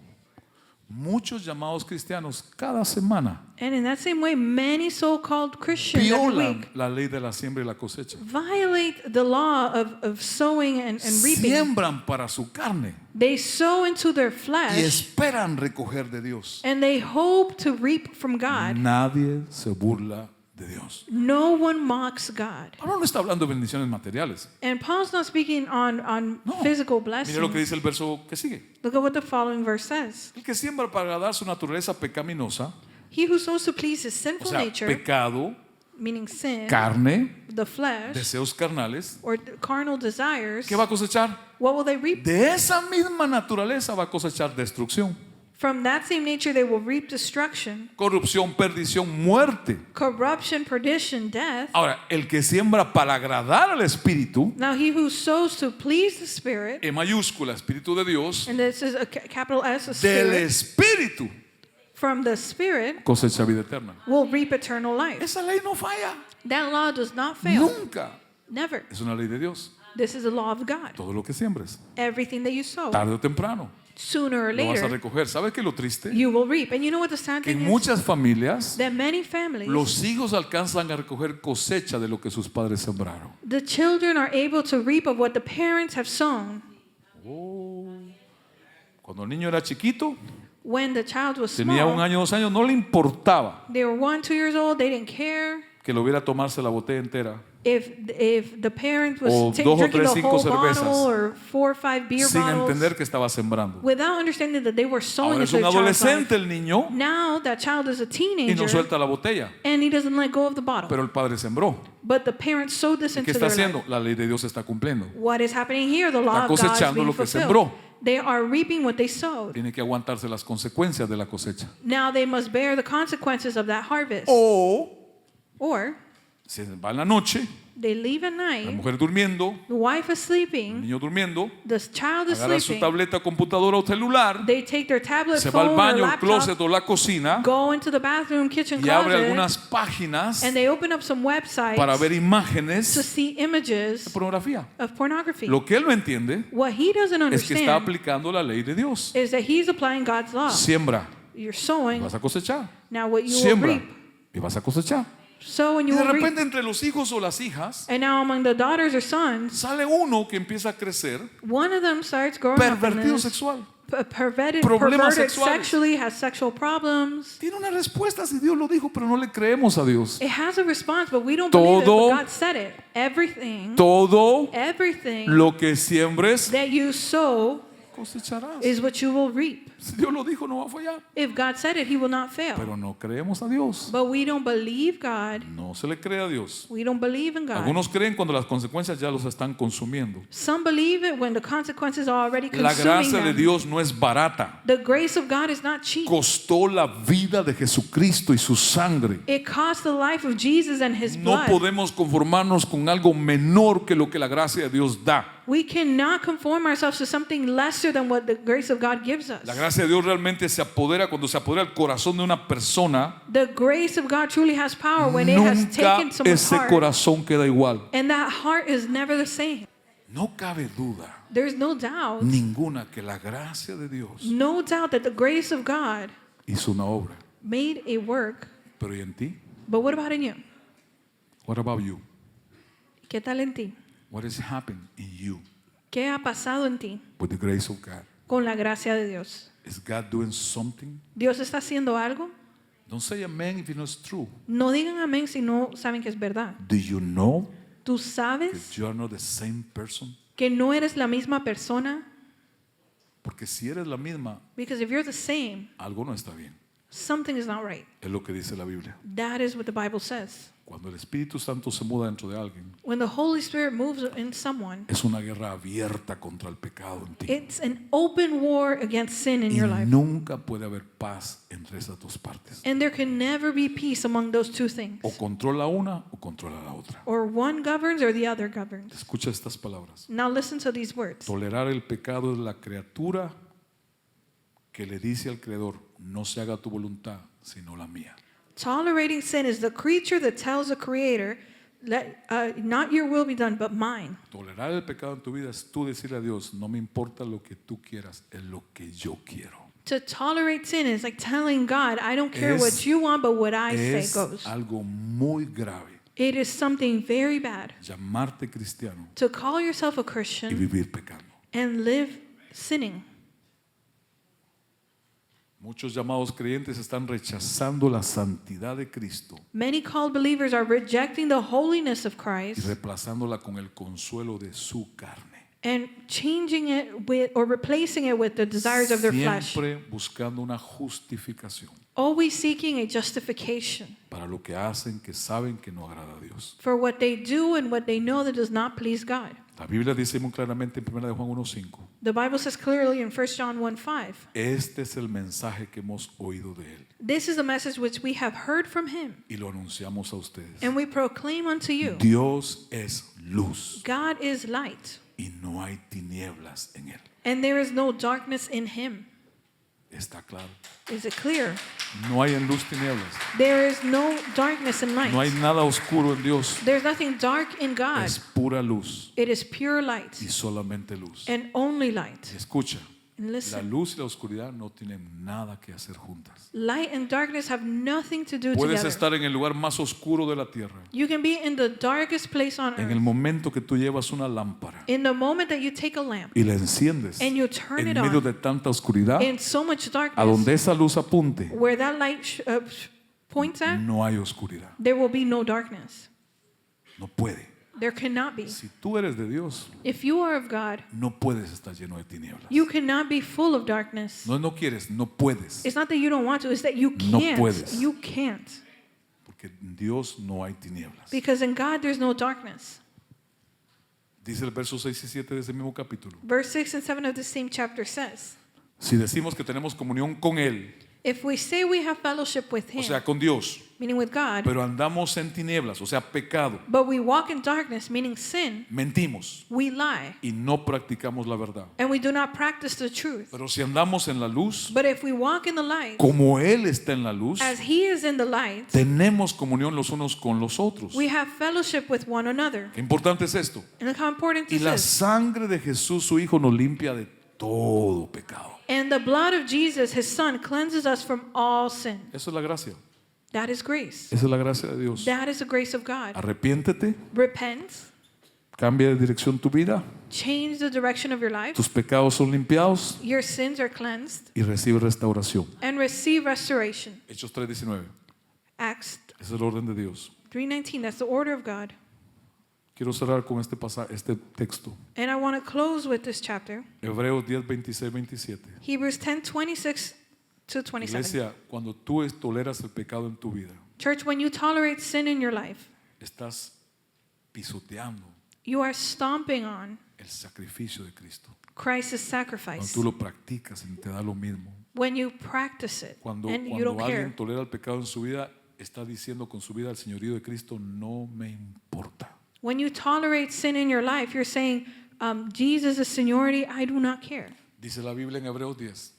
muchos llamados cristianos cada semana And in that same way, many so-called Christians every violan week la ley de la siembra y la cosecha. violate the law of sowing and reaping. Siembran para su carne They sow into their y flesh esperan recoger de Dios. and they hope to reap from God. Nadie se burla de Dios. No one mocks God. Pablo no está hablando de bendiciones materiales. And Paul's not speaking on No. physical Mire lo que blessings. dice el verso que sigue. Look at what the following verse says. El que siembra para agradar su naturaleza pecaminosa, He who sows to please his o sinful sea, nature, pecado, meaning sin, carne, the flesh, deseos carnales, or carnal desires, ¿qué va a cosechar? what will they reap? De esa misma naturaleza va a cosechar destrucción, From that same nature, they will reap destruction, corrupción, perdición, muerte. corruption, perdition, death. Ahora, el que siembra para agradar al Espíritu, Now, he who sows to please the Spirit, en mayúscula, Espíritu de Dios, and this is a capital S, a del Spirit, Espíritu, from the Spirit, cosecha vida eterna. will reap eternal life. Esa ley no falla, That law does not fail. nunca. Never. Es una ley de Dios. This is the law of God. Todo lo que siembres, Everything that you sow, tarde o temprano, sooner or lo vas a later, recoger. ¿Sabes qué es lo triste? you will reap. And you know what the sad Que thing en is? muchas familias That many families, los hijos alcanzan a recoger cosecha de lo que sus padres sembraron. the children are able to reap of what the parents have sown. Cuando el niño era chiquito, When the child was tenía un small, año, 2 años, no le importaba they were 1, 2 years old, they didn't care que lo viera tomarse la botella entera if the parent was O 2 o drinking 3, the 5 whole cervezas, bottle or 4 or 5 beer sin bottles entender que estaba sembrando. without understanding that they were sowing Ahora es into un the child's adolescente life. el niño Now that child is a y no teenager suelta la botella, and he doesn't let go of the bottle. pero el padre sembró. But the parents sowed this ¿Y qué into está their haciendo? life. La ley de Dios se está cumpliendo. What is happening here? The law Está of God is cosechando being lo que fulfilled. sembró. They are reaping what they sowed. Tiene que aguantarse las consecuencias de la cosecha. Now they must bear the consequences of that harvest. O Or se va en la noche, they leave at la night, mujer durmiendo, the wife is el sleeping, niño durmiendo, the child is agarra su sleeping, tableta, computadora o celular, they take their tablet, se va al phone, or baño, el laptop, closet o la cocina go into the bathroom, kitchen y abre closet, algunas páginas and they open up some websites para ver to imágenes see de images pornografía. of pornography. Lo que él no entiende What he doesn't es que está understand aplicando la ley de Dios. is that he's applying God's law. Siembra You're y sowing, vas a cosechar. now what you will Siembra reap. y vas a cosechar. Sow and Y you de will reap. repente entre los hijos o las hijas And now among the daughters or sons, sale uno que empieza a crecer one of them starts growing up in pervertido this, sexual. perverted Problemas perverted sexuales. sexually, has sexual problems. Tiene una respuesta si Dios lo dijo, pero no le creemos a Dios. It has a response, but we don't believe it. Todo- But God said it. Everything Todo lo que siembres that you sow cosecharás. is what you will reap. Si Dios lo dijo, no va a fallar. If God said it, He will not fail. Pero no creemos a Dios. But we don't believe God. No se le cree a Dios. We don't believe in God. Algunos creen cuando las consecuencias ya los están consumiendo. Some believe it when the consequences are already La consuming gracia de them. Dios no es barata. The grace of God is not cheap. Costó la vida de Jesucristo y su sangre. It cost the life of Jesus and His No blood. podemos conformarnos con algo menor que lo que la gracia de Dios da. We cannot conform ourselves to something lesser than what the grace of God gives us. La gracia de Dios realmente se apodera cuando se apodera el corazón de una persona. The grace of God truly has power when it has Nunca taken someone's ese heart, corazón queda igual. and that heart is never the same. No cabe duda There's no doubt, ninguna que la gracia de Dios no doubt that the grace of God hizo una obra. made a work. Pero ¿y en ti? But what about in you? What about you? ¿Qué tal en ti? What is happening in you ¿Qué ha pasado en ti with the grace of God? con la gracia de Dios? Is God doing something? ¿Dios está haciendo algo? Don't say amen if you know it's true. No digan amén si no saben que es verdad. Do you know ¿Tú that sabes you are not the same person? que no eres la misma persona? Porque si eres la misma, Because if you're the same, algo no está bien. something is not right. Es lo que dice la Biblia. That is what the Bible says. Cuando el Espíritu Santo se muda dentro de alguien, When the Holy Spirit moves in someone, es una guerra abierta contra el pecado en ti. it's an open war against sin in Y your life. nunca puede haber paz entre esas dos partes. And there can never be peace among those two things. O controla una o controla la otra. Or one governs or the other governs. Escucha estas palabras. Now listen to these words. Tolerar el pecado es la criatura que le dice al Creador, no se haga tu voluntad, sino la mía. Tolerating sin is the creature that tells the Creator, not your will be done, but mine. Tolerar el pecado en tu vida es tú decirle a Dios, no me importa lo que tú quieras, es lo que yo quiero. To tolerate sin is like telling God, I don't care Es- what you want, but what I say Es goes. algo muy grave It is something very bad llamarte cristiano to call yourself a y Christian vivir pecando. and live sinning. Muchos llamados creyentes están rechazando la santidad de Cristo Many called believers are rejecting the holiness of y Christ reemplazándola con el consuelo de su carne. and changing it with or replacing it with the desires of their flesh. Siempre buscando una justificación Always seeking a justification para lo que hacen que saben que no agrada a Dios. for what they do and what they know that does not please God. La Biblia dice muy claramente en 1 de Juan 1:5, The Bible says clearly in 1 John 1:5, este es el mensaje que hemos oído de Él this is the message which we have heard from him, y lo anunciamos a ustedes. and we proclaim unto you, Dios es luz God is light, y no hay tinieblas en Él. and there is no darkness in him. Está claro. Is it clear? No hay en luz tinieblas. There is no darkness in light. No hay nada oscuro en Dios. There's nothing dark in God. Es pura luz It is pure light y solamente luz. and only light. Y escucha, And la listen, luz y la oscuridad no tienen nada que hacer juntas. light and darkness have nothing to do Puedes together. estar en el lugar más oscuro de la tierra. You can be in the darkest place on En el earth. momento que tú llevas una lámpara In the moment that you take a lamp y la enciendes and you turn en it medio on de tanta oscuridad, in so much a darkness, donde esa luz apunte, where that light points at, no hay oscuridad. there will be no darkness. No puede. There cannot be. Si tú eres de Dios, If you are of God, no puedes estar lleno de tinieblas. you cannot be full of darkness. No quieres, no puedes. It's not that you don't want to, it's that you No can't. puedes. You can't. Porque en Dios no hay tinieblas. Because in God there's no darkness. Dice el verso 6 y 7 de ese mismo capítulo. Verse 6 and 7 of the same chapter says, Si decimos que tenemos comunión con Él, if we say we have fellowship with o him, sea, con Dios, meaning with God, pero andamos en tinieblas, o sea, pecado, but we walk in darkness, meaning sin, mentimos we lie, y no practicamos la verdad. and we do not practice the truth. Pero si andamos en la luz, But if we walk in the light, como Él está en la luz, as he is in the light, tenemos comunión los unos con los otros. we have fellowship with one another. Qué importante es esto. And look how important Y this la is. sangre de Jesús, su Hijo, nos limpia de todo pecado. And the blood of Jesus, his son, cleanses us from all sin. Eso es la gracia. That is grace. Esa es la gracia de Dios. That is the grace of God. Arrepiéntete, Repent, cambia de dirección tu vida, change the direction of your life. tus pecados son limpiados Your sins are cleansed, y recibe restauración. and receive restoration. Hechos 3:19. Acts Ese es el orden de Dios. 3:19, that's the order of God. Quiero cerrar con este texto. And I want to close with this chapter. Hebreos 10:26-27. Hebrews 10:26 to 27. Iglesia, cuando tú toleras el pecado en tu vida, Church, when you tolerate sin in your life, estás pisoteando you are stomping on el sacrificio de Cristo. Christ's Cuando sacrifice. tú lo practicas y te da lo mismo. When you practice it Cuando and you don't alguien care. tolera el pecado en su vida, está diciendo con su vida al señorío de Cristo, no me importa. When you tolerate sin in your life, you're saying, Jesus is seniority, I do not care. Dice la Biblia en Hebreos 10.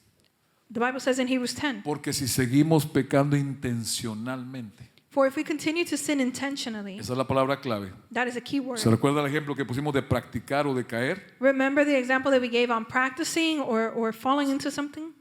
The Bible says in Hebrews 10, Porque si seguimos pecando intencionalmente, for if we continue to sin intentionally, esa es la palabra clave. that is a key word. ¿Se recuerda el ejemplo que pusimos de practicar o de caer? Remember the example that we gave on practicing or falling into something?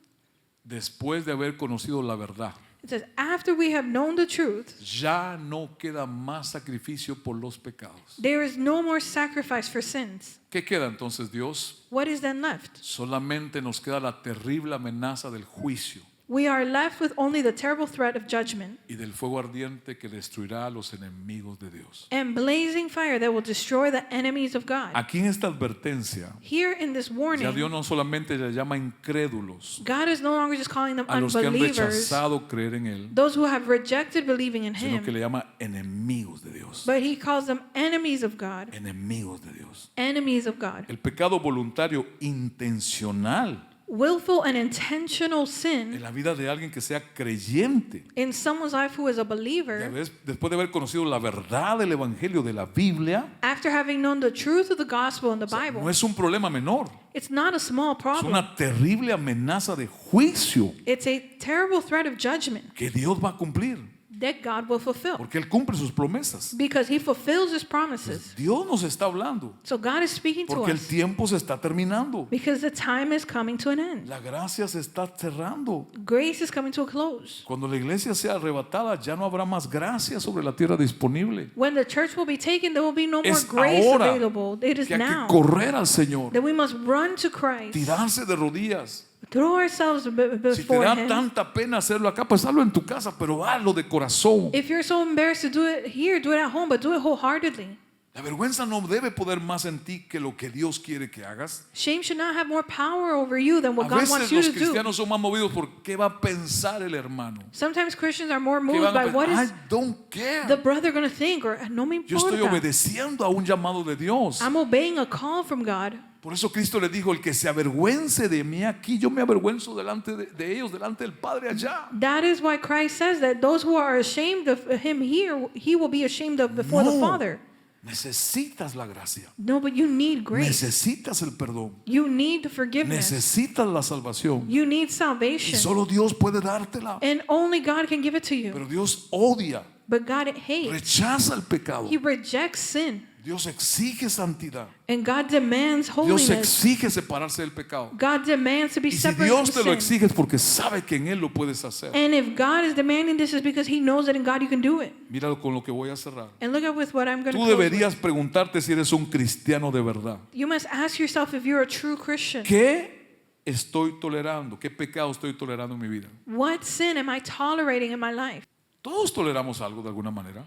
Después de haber conocido la verdad, It says, after we have known the truth, ya no queda más sacrificio por los pecados. there is no more sacrifice for sins. ¿Qué queda entonces, Dios? What is then left? Solamente nos queda la terrible amenaza del juicio We are left with only the terrible threat of judgment y del fuego ardiente que destruirá a los enemigos de Dios. and blazing fire that will destroy the enemies of God. Aquí en esta advertencia, Here in this ya warning, Dios no solamente le llama incrédulos God is no longer just calling them a los que han unbelievers, rechazado creer en Él, those who have rejected believing in sino que Him, le llama enemigos de Dios. but He calls them enemies of God. Enemigos de Dios. Enemies of God. El pecado voluntario intencional Willful and intentional en sin la vida de alguien que sea creyente, in someone's life who is a believer, después de haber conocido la verdad del Evangelio de la Biblia, after having known the truth of the gospel in the no Bible, es un problema menor, it's not a small es problem. una terrible amenaza de juicio It's a terrible threat of judgment que Dios va a cumplir, that God will fulfill porque Él cumple sus promesas. because He fulfills His promises. Dios nos está hablando, So God is speaking to porque el us tiempo se está terminando. because the time is coming to an end. La gracia se está cerrando. Grace is coming to a close. Cuando la iglesia sea arrebatada, ya no habrá más gracia sobre la tierra disponible. When the church will be taken, there will be no more Es grace ahora available. It is que hay que now correr al Señor, that we must run to Christ, tirarse de rodillas. throw ourselves Si te before da Him. tanta pena hacerlo acá, pues hazlo en tu casa, pero hazlo de corazón. If you're so embarrassed to do it here, do it at home, but do it wholeheartedly. La vergüenza no debe poder más en ti que lo que Dios quiere que hagas. Shame should not have more power over you than what A God wants veces you los to do. cristianos son más movidos por qué va a pensar el hermano. Sometimes Christians are more ¿Qué moved van a by what pensar? is I don't care. the brother going to think, or no me Yo estoy importa. obedeciendo a un llamado de Dios. I'm obeying a call from God. Por eso Cristo le dijo, el que se avergüence de mí aquí, yo me avergüenzo delante de ellos, delante del Padre allá. That is why Christ says that those who are ashamed of him here, he will be ashamed of before the No. Father. Necesitas la gracia. No, but you need grace. Necesitas el perdón. You need forgiveness. Necesitas la salvación. You need Y salvation. solo Dios puede dártela. And only God can give it to you. Pero Dios odia, But God hates. rechaza el pecado. He rejects sin. Dios exige santidad. And God demands Dios holiness. exige separarse del pecado. God demands to be Y si separate Dios te from lo sin. exige es porque sabe que en Él lo puedes hacer. And if God is demanding this, is because He knows that in God you can do it. Míralo con lo que voy a cerrar. And look at with what I'm going to Tú close with. deberías preguntarte si eres un cristiano de verdad. You must ask yourself if you're a true Christian. ¿Qué estoy tolerando? ¿Qué pecado estoy tolerando en mi vida? What sin am I tolerating in my life? Todos toleramos algo de alguna manera.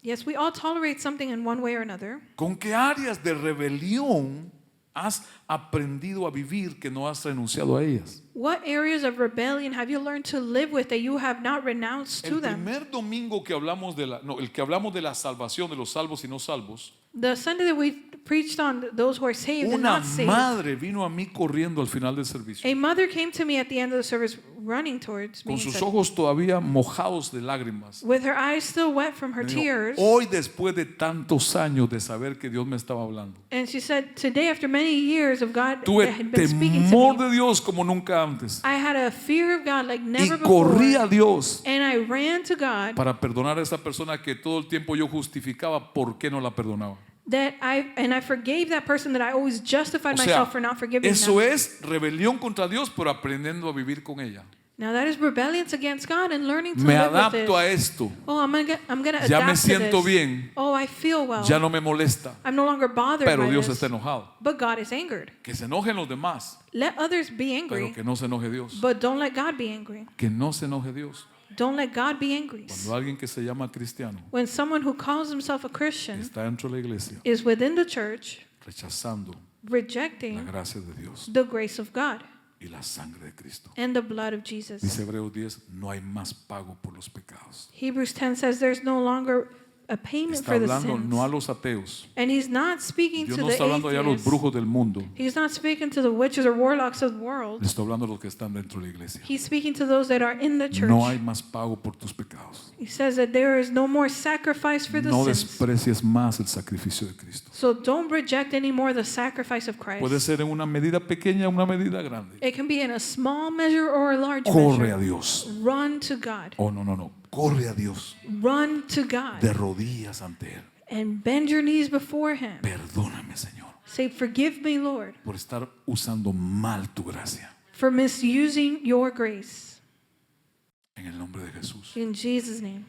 Yes, we all tolerate something in one way or another. ¿Con qué áreas de rebelión has aprendido a vivir que no has renunciado a ellas? What areas of rebellion have you learned to live with that you have not renounced to El them? primer domingo que hablamos el que hablamos de la salvación de los salvos y no salvos, The Sunday that we preached on those who are saved and una not saved, madre vino a mí corriendo al final del servicio, a mother came to me at the end of the service running towards me con and sus said, ojos todavía mojados de lágrimas. with her eyes still wet from her Me dijo, tears. hoy después de tantos años de saber que Dios me estaba hablando, And she said, today, after many years of God that tuve had been speaking to temor me, de Dios como nunca antes I had a fear of God like y never corrí before. a Dios And I ran to God para perdonar a esa persona que todo el tiempo yo justificaba por qué no la perdonaba. and I forgave that person that I always justified O sea, myself for not forgiving eso them. es rebelión contra Dios, pero aprendiendo a vivir con ella. Now that is rebellion against God and learning to Me live with adapto a it. esto, Oh, I'm gonna ya me adapt to siento this. bien, Oh, I feel well. ya no me molesta, I'm no longer bothered pero by Dios this. está enojado. But God is angered. Que se enojen los demás, Let others be pero angry, que no se enoje Dios. but don't let God be angry. Que no se enoje Dios. Don't let God be angry. Cuando alguien que se llama cristiano When someone who calls himself a Christian está dentro de la iglesia is within the church rechazando la rejecting gracia de Dios the grace of God y la sangre de Cristo. and the blood of Jesus. Dice Hebreos 10, no hay más pago por los pecados. Hebrews 10 says there's no longer a payment Está for the hablando sins. no a los ateos. And he's not speaking Dios to no the está hablando ya a los atheists. brujos del mundo. He's not speaking to the witches or warlocks of the Le world. estoy hablando a los que están dentro de la iglesia. He's speaking to those that are in the church. No hay más pago por tus pecados. He says that there is no more sacrifice for the No sins. desprecies más el sacrificio de Cristo. So don't reject anymore the sacrifice of Christ. Puede ser en una medida pequeña o una medida grande. It can be in a small measure or a large Corre a measure. Dios. Run to God. Oh, no. Corre a Dios. Run to God. De rodillas ante Él. And bend your knees before Him. Perdóname, Señor, Say, forgive me, Lord, por estar usando mal tu gracia. for misusing your grace. En el nombre de Jesús. In Jesus' name.